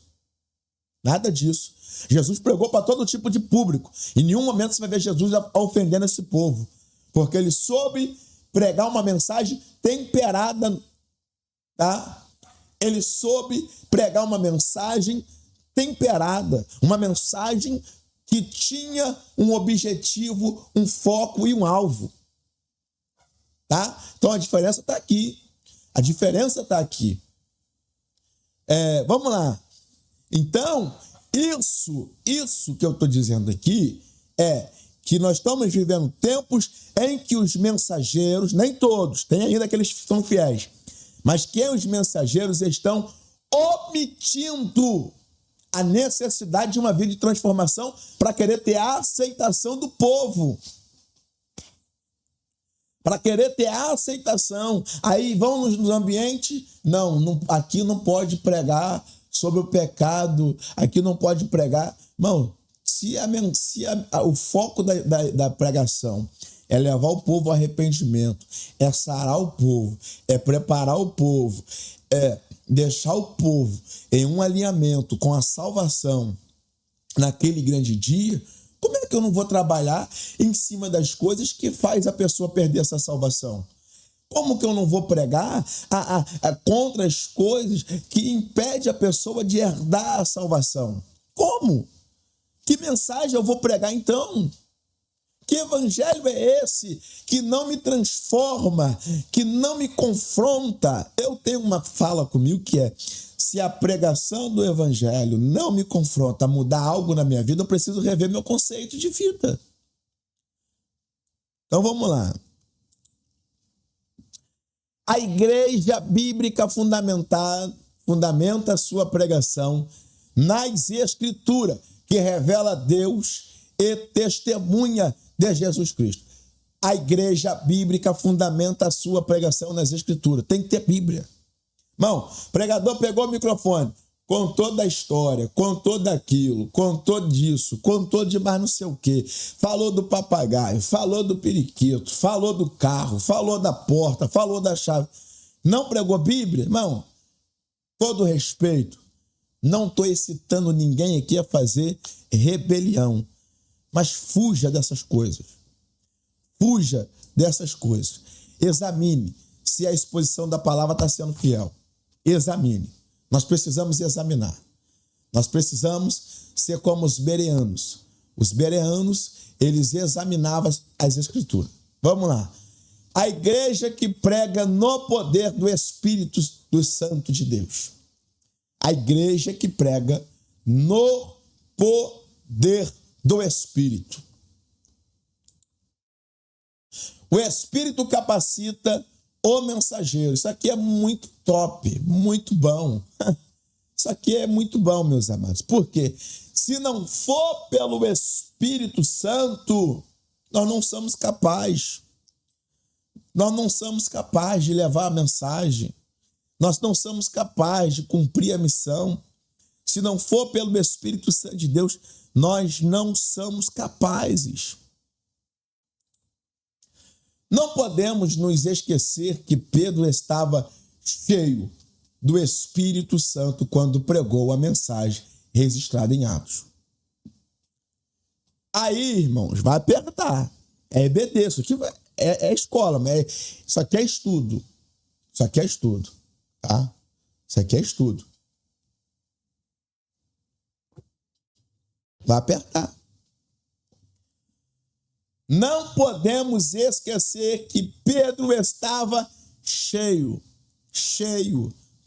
Jesus pregou para todo tipo de público. Em nenhum momento você vai ver Jesus ofendendo esse povo, porque ele soube pregar uma mensagem temperada, tá? Ele soube pregar uma mensagem temperada, uma mensagem que tinha um objetivo, um foco e um alvo, tá? Então a diferença está aqui. Vamos lá. Então, isso que eu estou dizendo aqui é que nós estamos vivendo tempos em que os mensageiros, nem todos, tem ainda aqueles que são fiéis, mas que os mensageiros estão omitindo a necessidade de uma vida de transformação para querer ter a aceitação do povo. Para querer ter a aceitação. Aí vão no ambiente, não, aqui não pode pregar sobre o pecado, aqui não pode pregar. Irmão, se o foco da pregação é levar o povo ao arrependimento, é sarar o povo, é preparar o povo, é deixar o povo em um alinhamento com a salvação naquele grande dia, como é que eu não vou trabalhar em cima das coisas que faz a pessoa perder essa salvação? Como que eu não vou pregar contra as coisas que impedem a pessoa de herdar a salvação? Como? Que mensagem eu vou pregar então? Que evangelho é esse que não me transforma, que não me confronta? Eu tenho uma fala comigo que é: se a pregação do evangelho não me confronta a mudar algo na minha vida, eu preciso rever meu conceito de vida. Então vamos lá. A igreja bíblica fundamenta a sua pregação nas escrituras, que revela Deus e testemunha de Jesus Cristo. A igreja bíblica fundamenta a sua pregação nas escrituras. Tem que ter Bíblia. Irmão, o pregador pegou o microfone, contou da história, contou daquilo, contou disso, contou de mais não sei o quê, falou do papagaio, falou do periquito, falou do carro, falou da porta, falou da chave. Não pregou Bíblia? Irmão, todo respeito, não estou excitando ninguém aqui a fazer rebelião, mas fuja dessas coisas. Fuja dessas coisas. Examine se a exposição da palavra está sendo fiel. Examine. Nós precisamos examinar. Nós precisamos ser como os bereanos. Os bereanos, eles examinavam as escrituras. Vamos lá. A igreja que prega no poder do Espírito do Santo de Deus. A igreja que prega no poder do Espírito. O Espírito capacita o mensageiro. Isso aqui é muito top, muito bom. Isso aqui é muito bom, meus amados. Por quê? Se não for pelo Espírito Santo, nós não somos capazes. Nós não somos capazes de levar a mensagem. Nós não somos capazes de cumprir a missão. Se não for pelo Espírito Santo de Deus, nós não somos capazes. Não podemos nos esquecer que Pedro estava cheio do Espírito Santo quando pregou a mensagem registrada em Atos. Aí, irmãos, vai apertar. É EBD, isso aqui é escola, mas isso aqui é estudo. Isso aqui é estudo, tá? Isso aqui é estudo. Vai apertar. Não podemos esquecer que Pedro estava cheio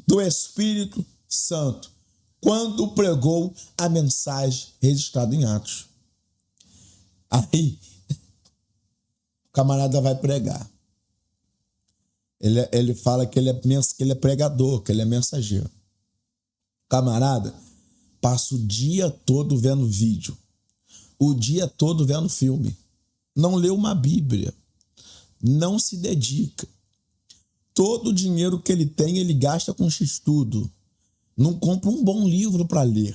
do Espírito Santo quando pregou a mensagem registrada em Atos. Aí, o camarada vai pregar. Ele fala que ele é pregador, que ele é mensageiro. O camarada passa o dia todo vendo vídeo, o dia todo vendo filme. Não lê uma Bíblia, não se dedica. Todo o dinheiro que ele tem, ele gasta com estudo. Não compra um bom livro para ler.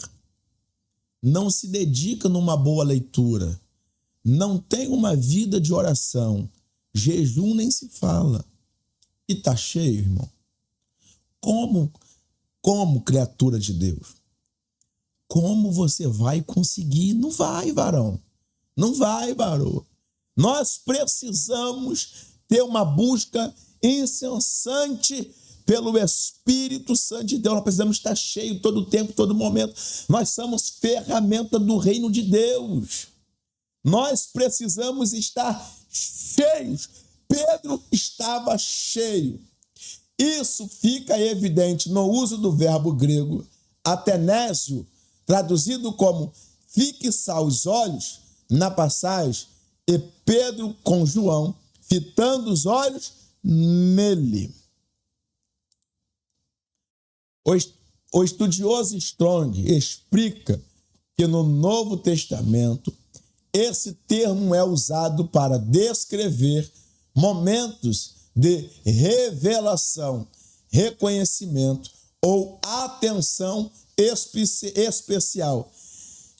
Não se dedica numa boa leitura. Não tem uma vida de oração. Jejum nem se fala. E está cheio, irmão. Como criatura de Deus? Como você vai conseguir? Não vai, varão. Não vai, varô. Nós precisamos ter uma busca incessante pelo Espírito Santo de Deus. Nós precisamos estar cheios todo o tempo, todo momento. Nós somos ferramenta do reino de Deus. Nós precisamos estar cheios. Pedro estava cheio. Isso fica evidente no uso do verbo grego atenésio, traduzido como fixar os olhos, na passagem, e Pedro com João, fitando os olhos nele. o estudioso Strong explica que no Novo Testamento esse termo é usado para descrever momentos de revelação, reconhecimento ou atenção especial,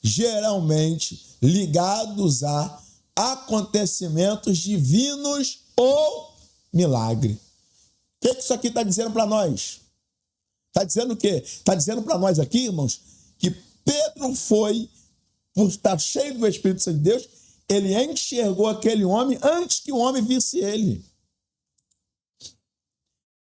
geralmente ligados a acontecimentos divinos ou milagre. O que isso aqui está dizendo para nós? Está dizendo o quê? Está dizendo para nós aqui, irmãos, que Pedro foi, por estar cheio do Espírito Santo de Deus, ele enxergou aquele homem antes que o homem visse ele.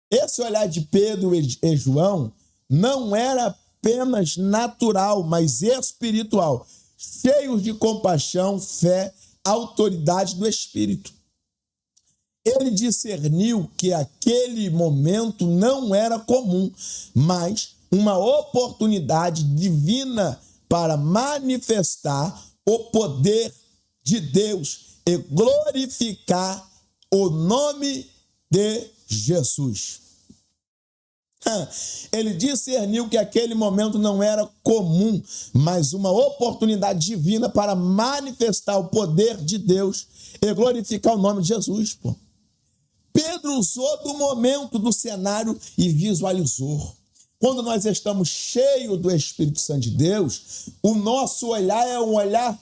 Esse olhar de Pedro e João não era apenas natural, mas espiritual, cheios de compaixão, fé, autoridade do Espírito. Ele discerniu que aquele momento não era comum, mas uma oportunidade divina para manifestar o poder de Deus e glorificar o nome de Jesus. Ele discerniu que aquele momento não era comum, mas uma oportunidade divina para manifestar o poder de Deus e glorificar o nome de Jesus. Pedro usou do momento, do cenário e visualizou. Quando nós estamos cheios do Espírito Santo de Deus, o nosso olhar é um olhar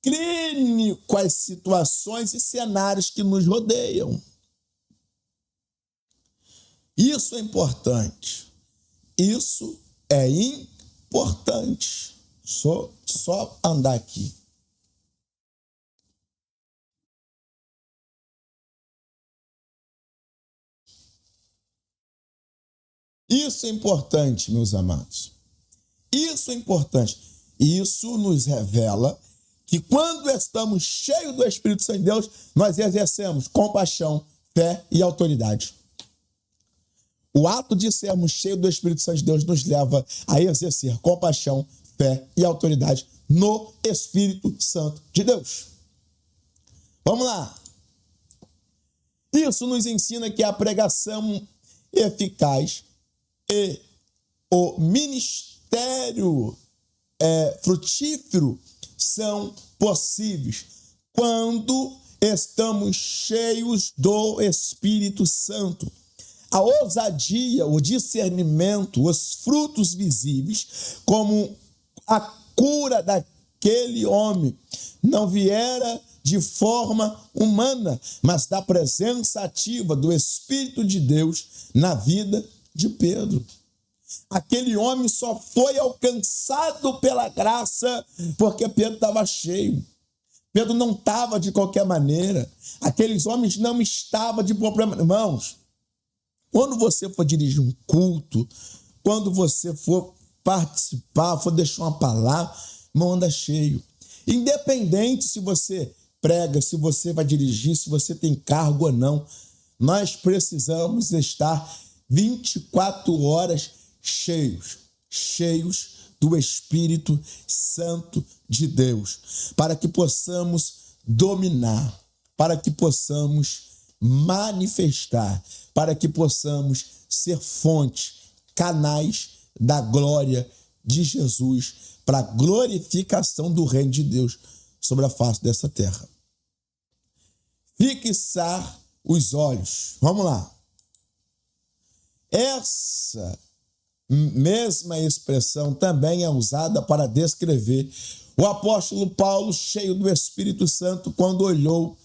clínico às situações e cenários que nos rodeiam. Isso é importante. Isso é importante. Só andar aqui. Isso é importante, meus amados. Isso é importante. Isso nos revela que quando estamos cheios do Espírito Santo de Deus, nós exercemos compaixão, fé e autoridade. O ato de sermos cheios do Espírito Santo de Deus nos leva a exercer compaixão, fé e autoridade no Espírito Santo de Deus. Vamos lá. Isso nos ensina que a pregação eficaz e o ministério frutífero são possíveis quando estamos cheios do Espírito Santo. A ousadia, o discernimento, os frutos visíveis, como a cura daquele homem, não viera de forma humana, mas da presença ativa do Espírito de Deus na vida de Pedro. Aquele homem só foi alcançado pela graça porque Pedro estava cheio. Pedro não estava de qualquer maneira. Aqueles homens não estavam de problema. Irmãos, quando você for dirigir um culto, quando você for participar, for deixar uma palavra, irmão, anda cheio. Independente se você prega, se você vai dirigir, se você tem cargo ou não, nós precisamos estar 24 horas cheios do Espírito Santo de Deus, para que possamos dominar, para que possamos manifestar, para que possamos ser fonte, canais da glória de Jesus, para a glorificação do reino de Deus sobre a face dessa terra. Fixar os olhos. Vamos lá. Essa mesma expressão também é usada para descrever o apóstolo Paulo, cheio do Espírito Santo, quando olhou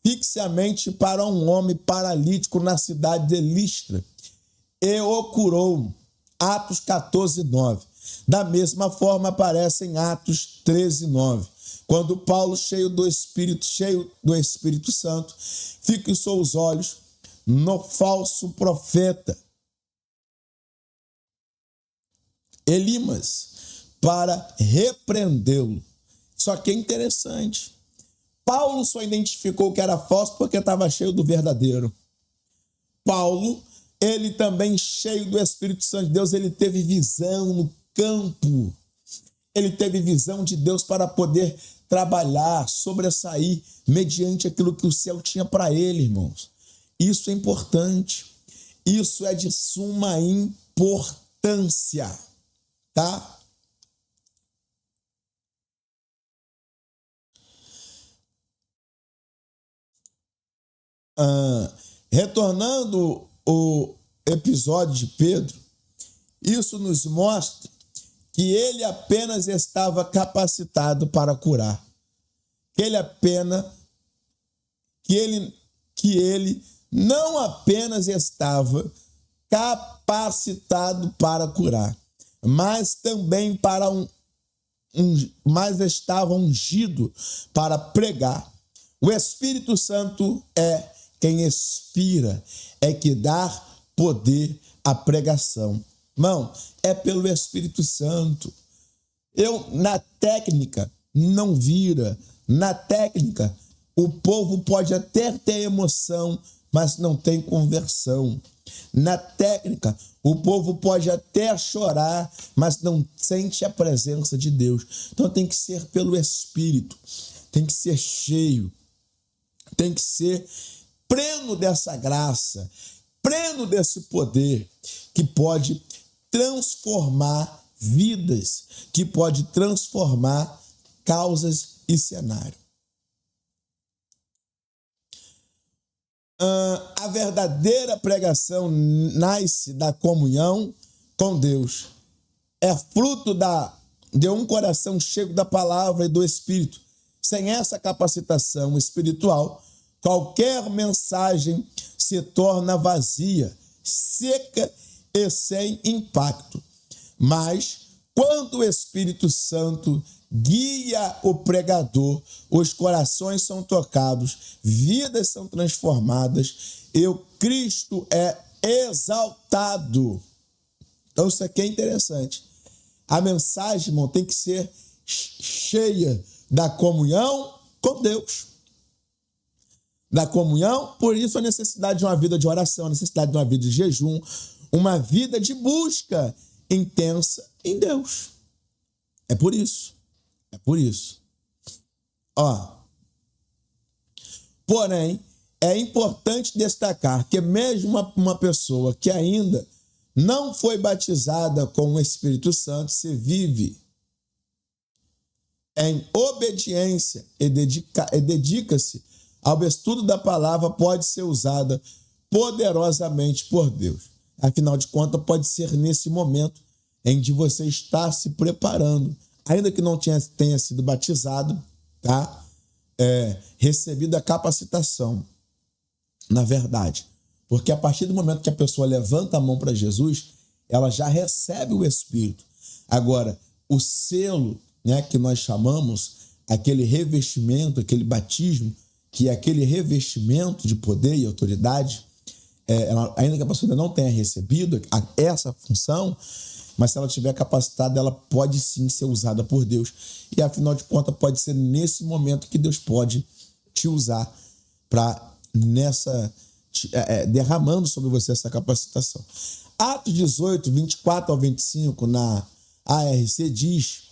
fixamente para um homem paralítico na cidade de Listra e o curou. Atos 14, 9. Da mesma forma aparece em Atos 13, 9. Quando Paulo, cheio do Espírito Santo, fixou os olhos no falso profeta Elimas para repreendê-lo. Só que é interessante. Paulo só identificou que era falso porque estava cheio do verdadeiro. Paulo, ele também cheio do Espírito Santo de Deus, ele teve visão no campo. Ele teve visão de Deus para poder trabalhar, sobressair mediante aquilo que o céu tinha para ele, irmãos. Isso é importante. Isso é de suma importância. importância, tá? Retornando o episódio de Pedro, isso nos mostra que ele apenas estava capacitado para curar. Que ele não apenas estava capacitado para curar, mas também mas estava ungido para pregar. O Espírito Santo é quem inspira, é que dá poder à pregação. Irmão, é pelo Espírito Santo. Na técnica, não vira. Na técnica, o povo pode até ter emoção, mas não tem conversão. Na técnica, o povo pode até chorar, mas não sente a presença de Deus. Então tem que ser pelo Espírito, tem que ser cheio, tem que ser pleno dessa graça, pleno desse poder que pode transformar vidas, que pode transformar causas e cenário. A verdadeira pregação nasce da comunhão com Deus. É fruto de um coração cheio da palavra e do Espírito. Sem essa capacitação espiritual, qualquer mensagem se torna vazia, seca e sem impacto. Mas, quando o Espírito Santo guia o pregador, os corações são tocados, vidas são transformadas e o Cristo é exaltado. Então isso aqui é interessante. A mensagem, irmão, tem que ser cheia da comunhão com Deus. Da comunhão, por isso a necessidade de uma vida de oração, a necessidade de uma vida de jejum, uma vida de busca intensa em Deus. É por isso. É por isso. Porém, é importante destacar que mesmo uma pessoa que ainda não foi batizada com o Espírito Santo, se vive em obediência e dedica-se ao estudo da palavra, pode ser usada poderosamente por Deus. Afinal de contas, pode ser nesse momento em que você está se preparando, ainda que não tenha sido batizado, tá? Recebido a capacitação, na verdade. Porque a partir do momento que a pessoa levanta a mão para Jesus, ela já recebe o Espírito. Agora, o selo, né, que nós chamamos, aquele revestimento, aquele batismo, que é aquele revestimento de poder e autoridade, ainda que a pessoa não tenha recebido essa função, mas se ela estiver capacitada, ela pode sim ser usada por Deus. E afinal de contas, pode ser nesse momento que Deus pode te usar para derramando sobre você essa capacitação. Atos 18, 24 ao 25, na ARC diz: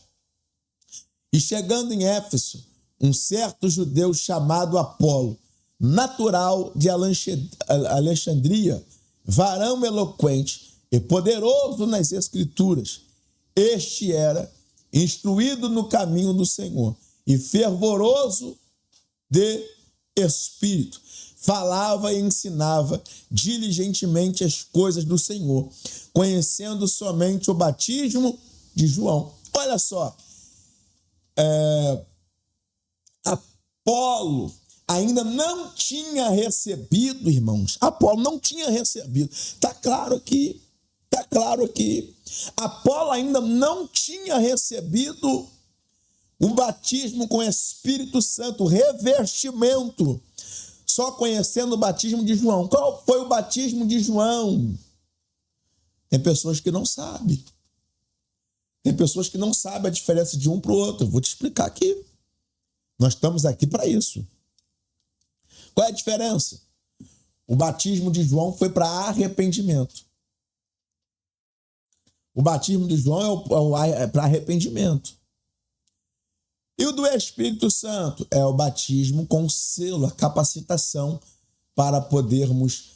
e chegando em Éfeso, um certo judeu chamado Apolo, natural de Alexandria, varão eloquente e poderoso nas Escrituras. Este era instruído no caminho do Senhor e fervoroso de espírito. Falava e ensinava diligentemente as coisas do Senhor, conhecendo somente o batismo de João. Olha só, Apolo ainda não tinha recebido, irmãos. Apolo não tinha recebido. Está claro aqui. Apolo ainda não tinha recebido o batismo com o Espírito Santo, o revestimento, só conhecendo o batismo de João. Qual foi o batismo de João? Tem pessoas que não sabem. Tem pessoas que não sabem a diferença de um para o outro. Eu vou te explicar aqui. Nós estamos aqui para isso. Qual é a diferença? O batismo de João foi para arrependimento. O batismo de João é para arrependimento. E o do Espírito Santo é o batismo com selo, a capacitação para podermos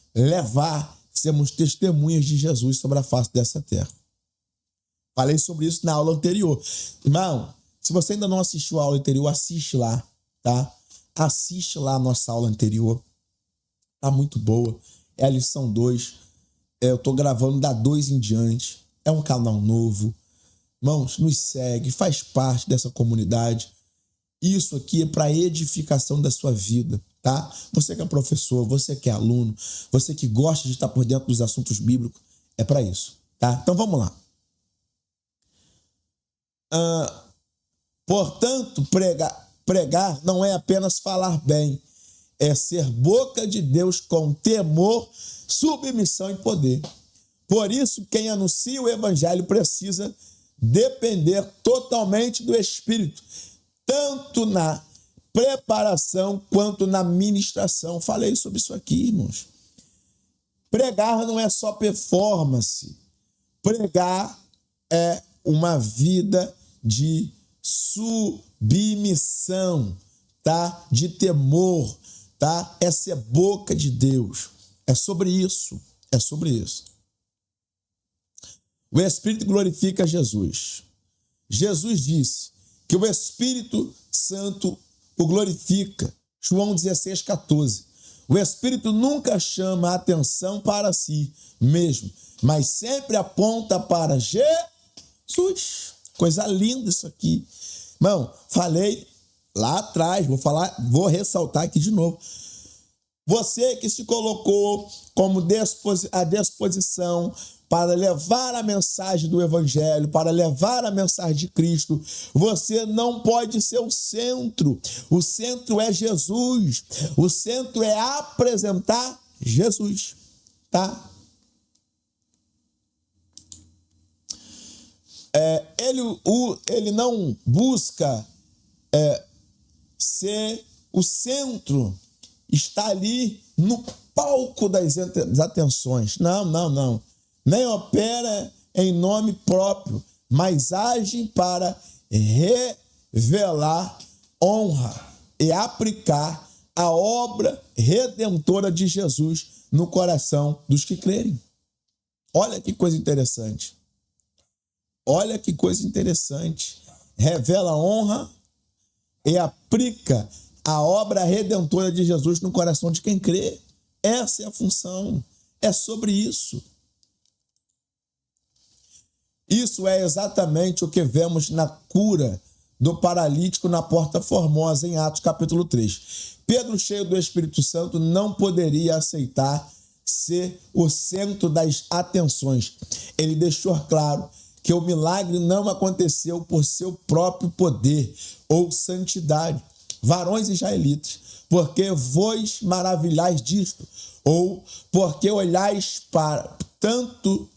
sermos testemunhas de Jesus sobre a face dessa terra. Falei sobre isso na aula anterior. Irmão, se você ainda não assistiu a aula anterior, assiste lá, tá? Assiste lá a nossa aula anterior. Tá muito boa. É a lição 2. Eu tô gravando da 2 em diante. É um canal novo. Irmãos, nos segue, faz parte dessa comunidade. Isso aqui é para edificação da sua vida, tá? Você que é professor, você que é aluno, você que gosta de estar por dentro dos assuntos bíblicos, é para isso, tá? Então vamos lá. Portanto, pregar não é apenas falar bem, é ser boca de Deus com temor, submissão e poder. Por isso, quem anuncia o evangelho precisa depender totalmente do Espírito, tanto na preparação quanto na ministração. Falei sobre isso aqui, irmãos. Pregar não é só performance. Pregar é uma vida de submissão, tá? De temor, tá? É ser boca de Deus. É sobre isso. É sobre isso. O Espírito glorifica Jesus. Jesus disse que o Espírito Santo o glorifica. João 16,14. O Espírito nunca chama a atenção para si mesmo, mas sempre aponta para Jesus. Coisa linda isso aqui. Irmão, falei lá atrás, vou ressaltar aqui de novo. Você que se colocou como à disposição para levar a mensagem do Evangelho, para levar a mensagem de Cristo, você não pode ser o centro. O centro é Jesus. O centro é apresentar Jesus, tá? Ele não busca ser o centro, está ali no palco das atenções. Não. Nem opera em nome próprio, mas age para revelar honra e aplicar a obra redentora de Jesus no coração dos que crerem. Olha que coisa interessante. Olha que coisa interessante. Revela honra e aplica a obra redentora de Jesus no coração de quem crê. Essa é a função. É sobre isso. Isso é exatamente o que vemos na cura do paralítico na Porta Formosa, em Atos capítulo 3. Pedro, cheio do Espírito Santo, não poderia aceitar ser o centro das atenções. Ele deixou claro que o milagre não aconteceu por seu próprio poder ou santidade. Varões israelitas, porque vos maravilhais disto, ou porque olhais tanto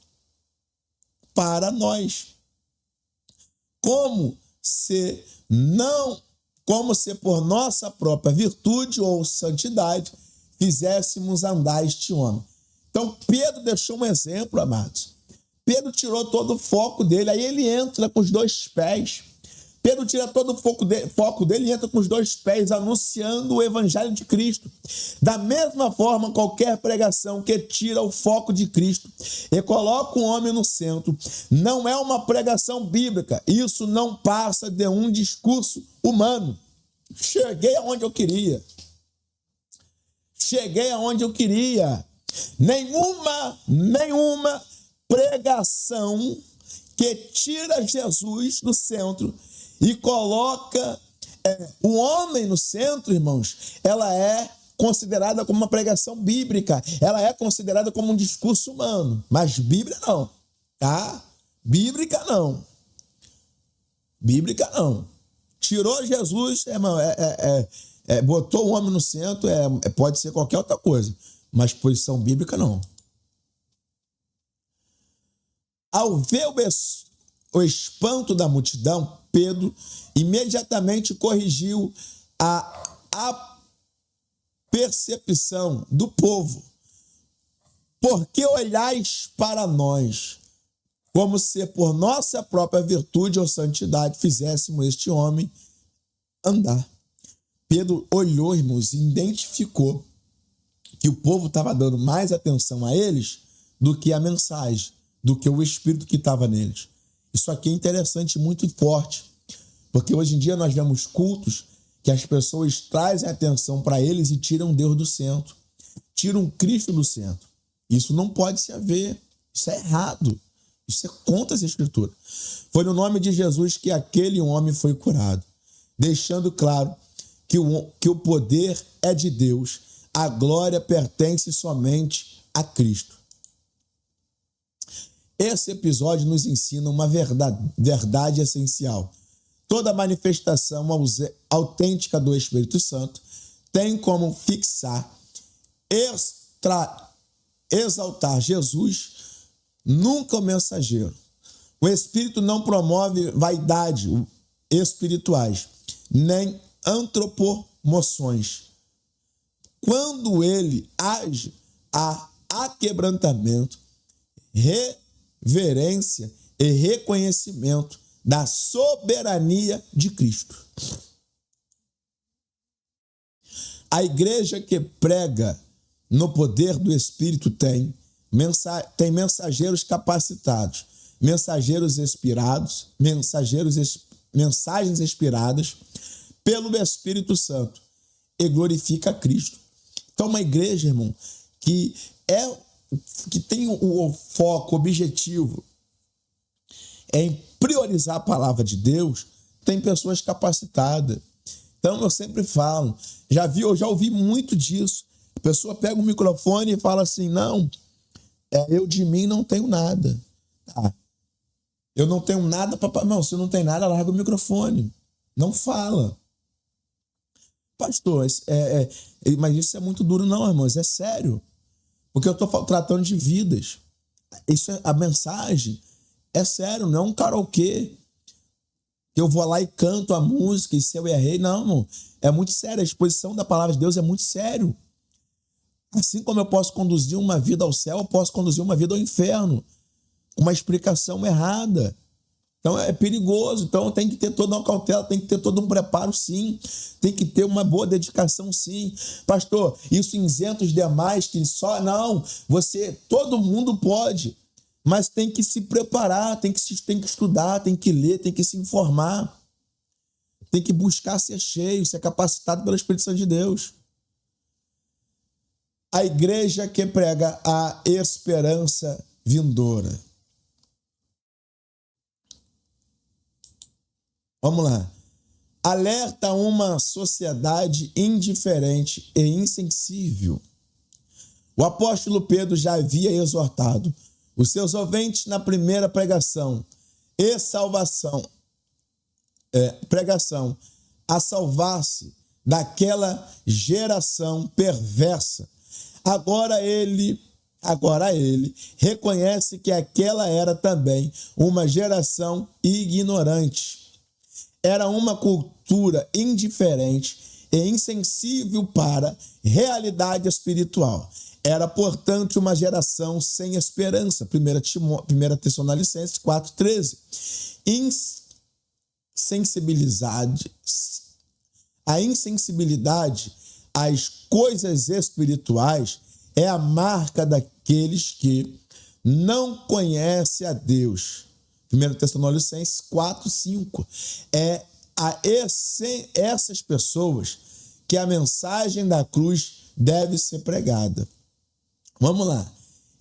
para nós, como se por nossa própria virtude ou santidade fizéssemos andar este homem. Então Pedro deixou um exemplo, amados. Pedro tirou todo o foco dele, aí ele entra com os 2 pés. Pedro tira todo o foco dele e entra com os 2 pés anunciando o evangelho de Cristo. Da mesma forma, qualquer pregação que tira o foco de Cristo e coloca o homem no centro não é uma pregação bíblica. Isso não passa de um discurso humano. Cheguei aonde eu queria. Nenhuma pregação que tira Jesus do centro e coloca o homem no centro, irmãos, ela é considerada como uma pregação bíblica, ela é considerada como um discurso humano, mas Bíblia não, tá? Bíblica não. Tirou Jesus, irmão, botou o homem no centro, pode ser qualquer outra coisa, mas posição bíblica não. Ao ver o espanto da multidão, Pedro imediatamente corrigiu a percepção do povo. Por que olhais para nós, como se por nossa própria virtude ou santidade fizéssemos este homem andar? Pedro olhou, irmãos, e identificou que o povo estava dando mais atenção a eles do que a mensagem, do que o Espírito que estava neles. Isso aqui é interessante, muito forte, porque hoje em dia nós vemos cultos que as pessoas trazem atenção para eles e tiram Deus do centro, tiram Cristo do centro. Isso não pode se haver, isso é errado, isso é contra as Escrituras. Foi no nome de Jesus que aquele homem foi curado, deixando claro que o poder é de Deus, a glória pertence somente a Cristo. Esse episódio nos ensina uma verdade essencial. Toda manifestação autêntica do Espírito Santo tem como fixar, exaltar Jesus, nunca o mensageiro. O Espírito não promove vaidade espirituais, nem antropomoções. Quando ele age, há aquebrantamento, reverência e reconhecimento da soberania de Cristo. A igreja que prega no poder do Espírito tem mensageiros capacitados, mensageiros inspirados, mensagens inspiradas pelo Espírito Santo e glorifica a Cristo. Então, uma igreja, irmão, que tem o foco, o objetivo em priorizar a palavra de Deus, tem pessoas capacitadas. Então, eu sempre falo, eu já ouvi muito disso. A pessoa pega o microfone e fala assim, não, eu de mim não tenho nada. Tá. Eu não tenho nada para... Não, se não tem nada, larga o microfone. Não fala. Pastor, mas isso é muito duro. Não, irmãos, é sério. Porque eu estou tratando de vidas. A mensagem é sério, não é um karaokê. Eu vou lá e canto a música e se eu errei, não, irmão. É muito sério. A exposição da palavra de Deus é muito sério. Assim como eu posso conduzir uma vida ao céu, eu posso conduzir uma vida ao inferno. Uma explicação errada. Então é perigoso. Então tem que ter toda uma cautela, tem que ter todo um preparo, sim. Tem que ter uma boa dedicação, sim. Pastor, isso isenta os demais que só... Não, todo mundo pode. Mas tem que se preparar, tem que estudar, tem que ler, tem que se informar. Tem que buscar ser cheio, ser capacitado pelo Espírito Santo de Deus. A igreja que prega a esperança vindoura. Vamos lá. Alerta uma sociedade indiferente e insensível. O apóstolo Pedro já havia exortado os seus ouvintes na primeira pregação a salvar-se daquela geração perversa. Agora ele reconhece que aquela era também uma geração ignorante. Era uma cultura indiferente e insensível para a realidade espiritual. Era, portanto, uma geração sem esperança. 1 Tessalonicenses 4,13. A insensibilidade às coisas espirituais é a marca daqueles que não conhecem a Deus. 1 Tessalonicenses 4,5. É a essas pessoas que a mensagem da cruz deve ser pregada. Vamos lá.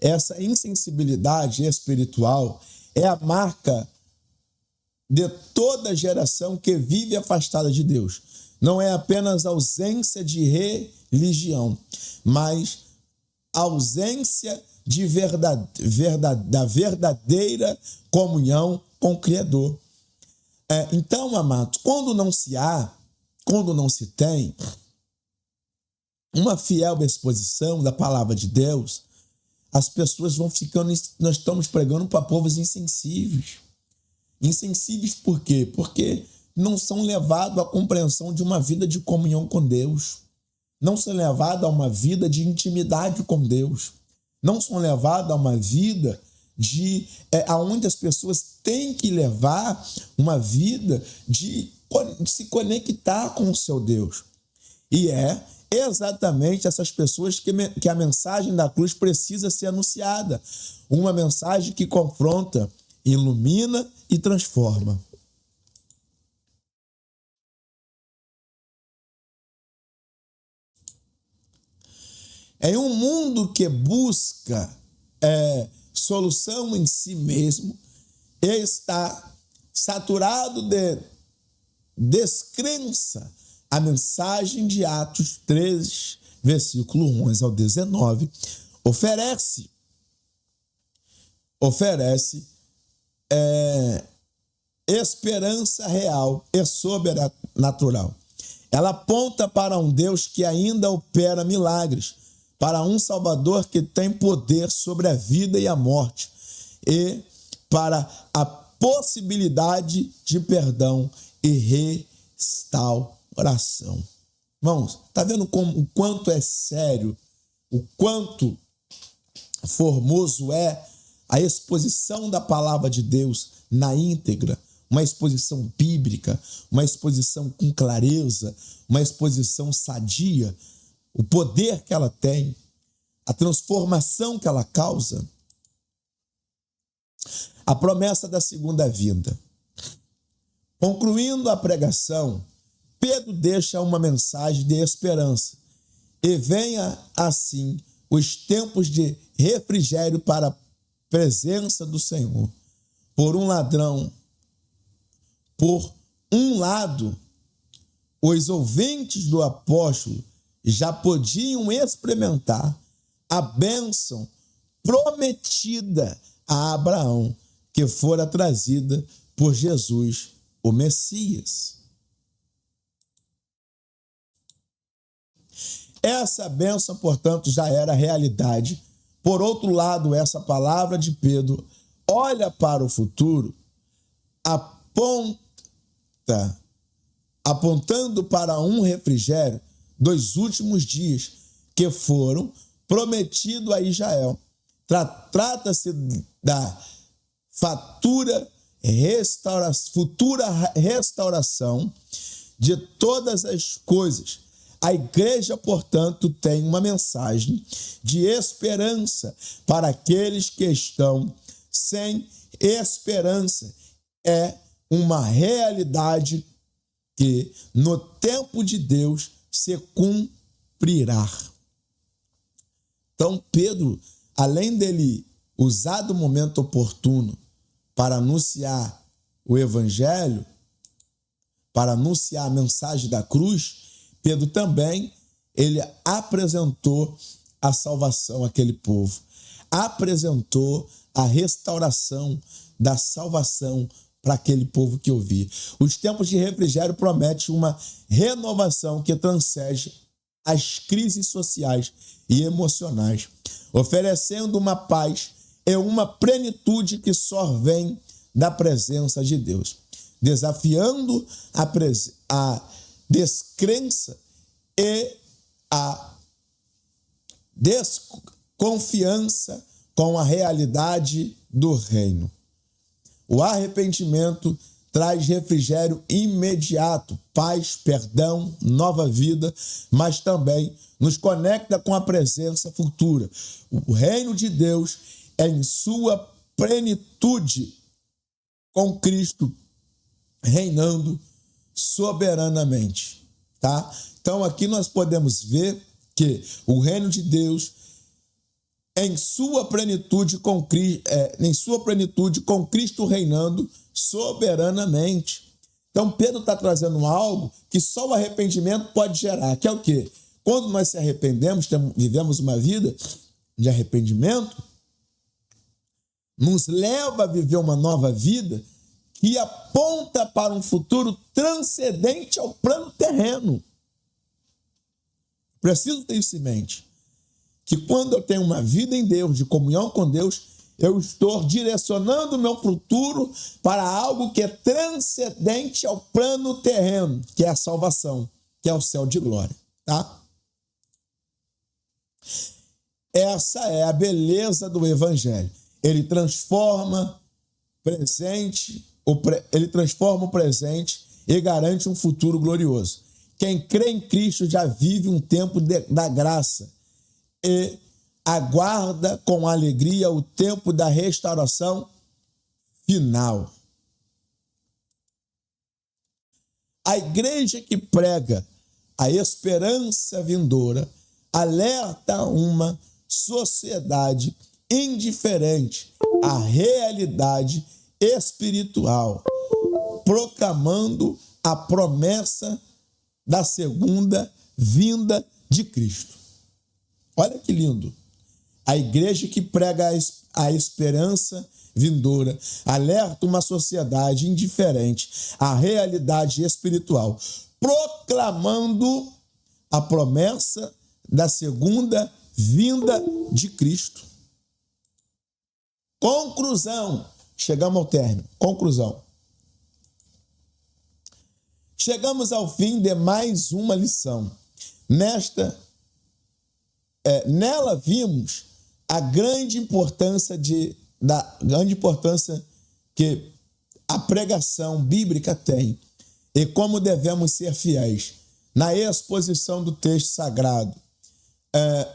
Essa insensibilidade espiritual é a marca de toda geração que vive afastada de Deus. Não é apenas ausência de religião, mas ausência da verdadeira comunhão com o Criador. Então, amados, quando não se tem uma fiel exposição da palavra de Deus, as pessoas vão ficando... Nós estamos pregando para povos insensíveis. Insensíveis por quê? Porque não são levados à compreensão de uma vida de comunhão com Deus. Não são levados a uma vida de intimidade com Deus. Não são levados a uma vida onde as pessoas têm que levar uma vida de se conectar com o seu Deus. E é exatamente essas pessoas que a mensagem da cruz precisa ser anunciada. Uma mensagem que confronta ilumina e transforma. Em um mundo que busca solução em si mesmo, ele está saturado de descrença. A mensagem de Atos 13, versículo 11 ao 19, oferece esperança real e sobrenatural. Ela aponta para um Deus que ainda opera milagres, para um Salvador que tem poder sobre a vida e a morte, e para a possibilidade de perdão e restauração. Irmãos, está vendo o quanto é sério, o quanto formoso é a exposição da palavra de Deus na íntegra, uma exposição bíblica, uma exposição com clareza, uma exposição sadia, o poder que ela tem, a transformação que ela causa, a promessa da segunda vinda. Concluindo a pregação, Pedro deixa uma mensagem de esperança. E venha assim os tempos de refrigério para a presença do Senhor. Por um lado, os ouvintes do apóstolo já podiam experimentar a bênção prometida a Abraão, que fora trazida por Jesus, o Messias. Essa bênção, portanto, já era realidade. Por outro lado, essa palavra de Pedro olha para o futuro, apontando para um refrigério dos últimos dias que foram prometidos a Israel. Trata-se da futura restauração de todas as coisas. A igreja, portanto, tem uma mensagem de esperança para aqueles que estão sem esperança. É uma realidade que no tempo de Deus se cumprirá. Então, Pedro, além dele usar do momento oportuno para anunciar o evangelho, para anunciar a mensagem da cruz, Pedro também, ele apresentou a salvação àquele povo, apresentou a restauração da salvação para aquele povo que ouvia. Os tempos de refrigério prometem uma renovação que transcende as crises sociais e emocionais, oferecendo uma paz e uma plenitude que só vem da presença de Deus, desafiando a descrença e a desconfiança com a realidade do reino. O arrependimento traz refrigério imediato, paz, perdão, nova vida, mas também nos conecta com a presença futura. O reino de Deus é em sua plenitude, com Cristo reinando soberanamente, tá? Então aqui nós podemos ver que o reino de Deus em sua plenitude com Cristo reinando soberanamente. Então Pedro está trazendo algo que só o arrependimento pode gerar, que é o quê? Quando nós se arrependemos, vivemos uma vida de arrependimento, nos leva a viver uma nova vida que aponta para um futuro transcendente ao plano terreno. Preciso ter isso em mente, que quando eu tenho uma vida em Deus, de comunhão com Deus, eu estou direcionando o meu futuro para algo que é transcendente ao plano terreno, que é a salvação, que é o céu de glória, tá? Essa é a beleza do evangelho. Ele transforma o presente e garante um futuro glorioso. Quem crê em Cristo já vive um tempo da graça e aguarda com alegria o tempo da restauração final. A igreja que prega a esperança vindoura alerta uma sociedade indiferente à realidade espiritual, proclamando a promessa da segunda vinda de Cristo. Olha que lindo. A igreja que prega a esperança vindoura alerta uma sociedade indiferente à realidade espiritual, proclamando a promessa da segunda vinda de Cristo. Conclusão. Chegamos ao término. Conclusão. Chegamos ao fim de mais uma lição. Nela vimos a grande importância que a pregação bíblica tem e como devemos ser fiéis na exposição do texto sagrado.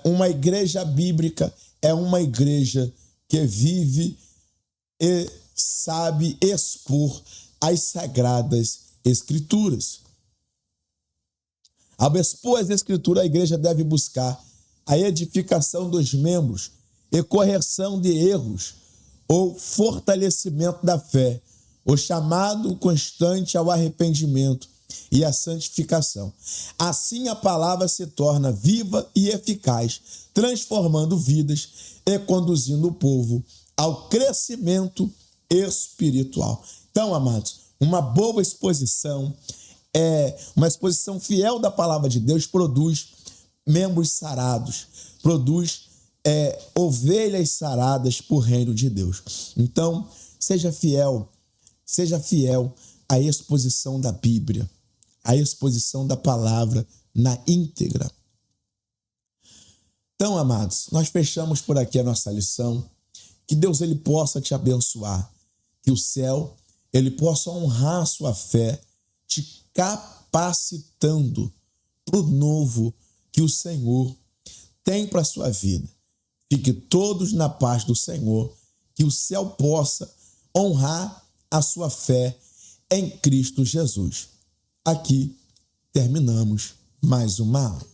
Uma igreja bíblica é uma igreja que vive e sabe expor as sagradas Escrituras. Ao expor as Escrituras, a igreja deve buscar a edificação dos membros e correção de erros ou fortalecimento da fé, o chamado constante ao arrependimento e à santificação. Assim a palavra se torna viva e eficaz, transformando vidas e conduzindo o povo ao crescimento espiritual. Então, amados, uma boa exposição, uma exposição fiel da palavra de Deus produz membros sarados, produz ovelhas saradas por reino de Deus. Então, seja fiel à exposição da Bíblia, à exposição da palavra na íntegra. Então, amados, nós fechamos por aqui a nossa lição. Que Deus ele possa te abençoar, que o céu ele possa honrar a sua fé, te capacitando para o novo que o Senhor tem para a sua vida. Fique todos na paz do Senhor, que o céu possa honrar a sua fé em Cristo Jesus. Aqui terminamos mais uma aula.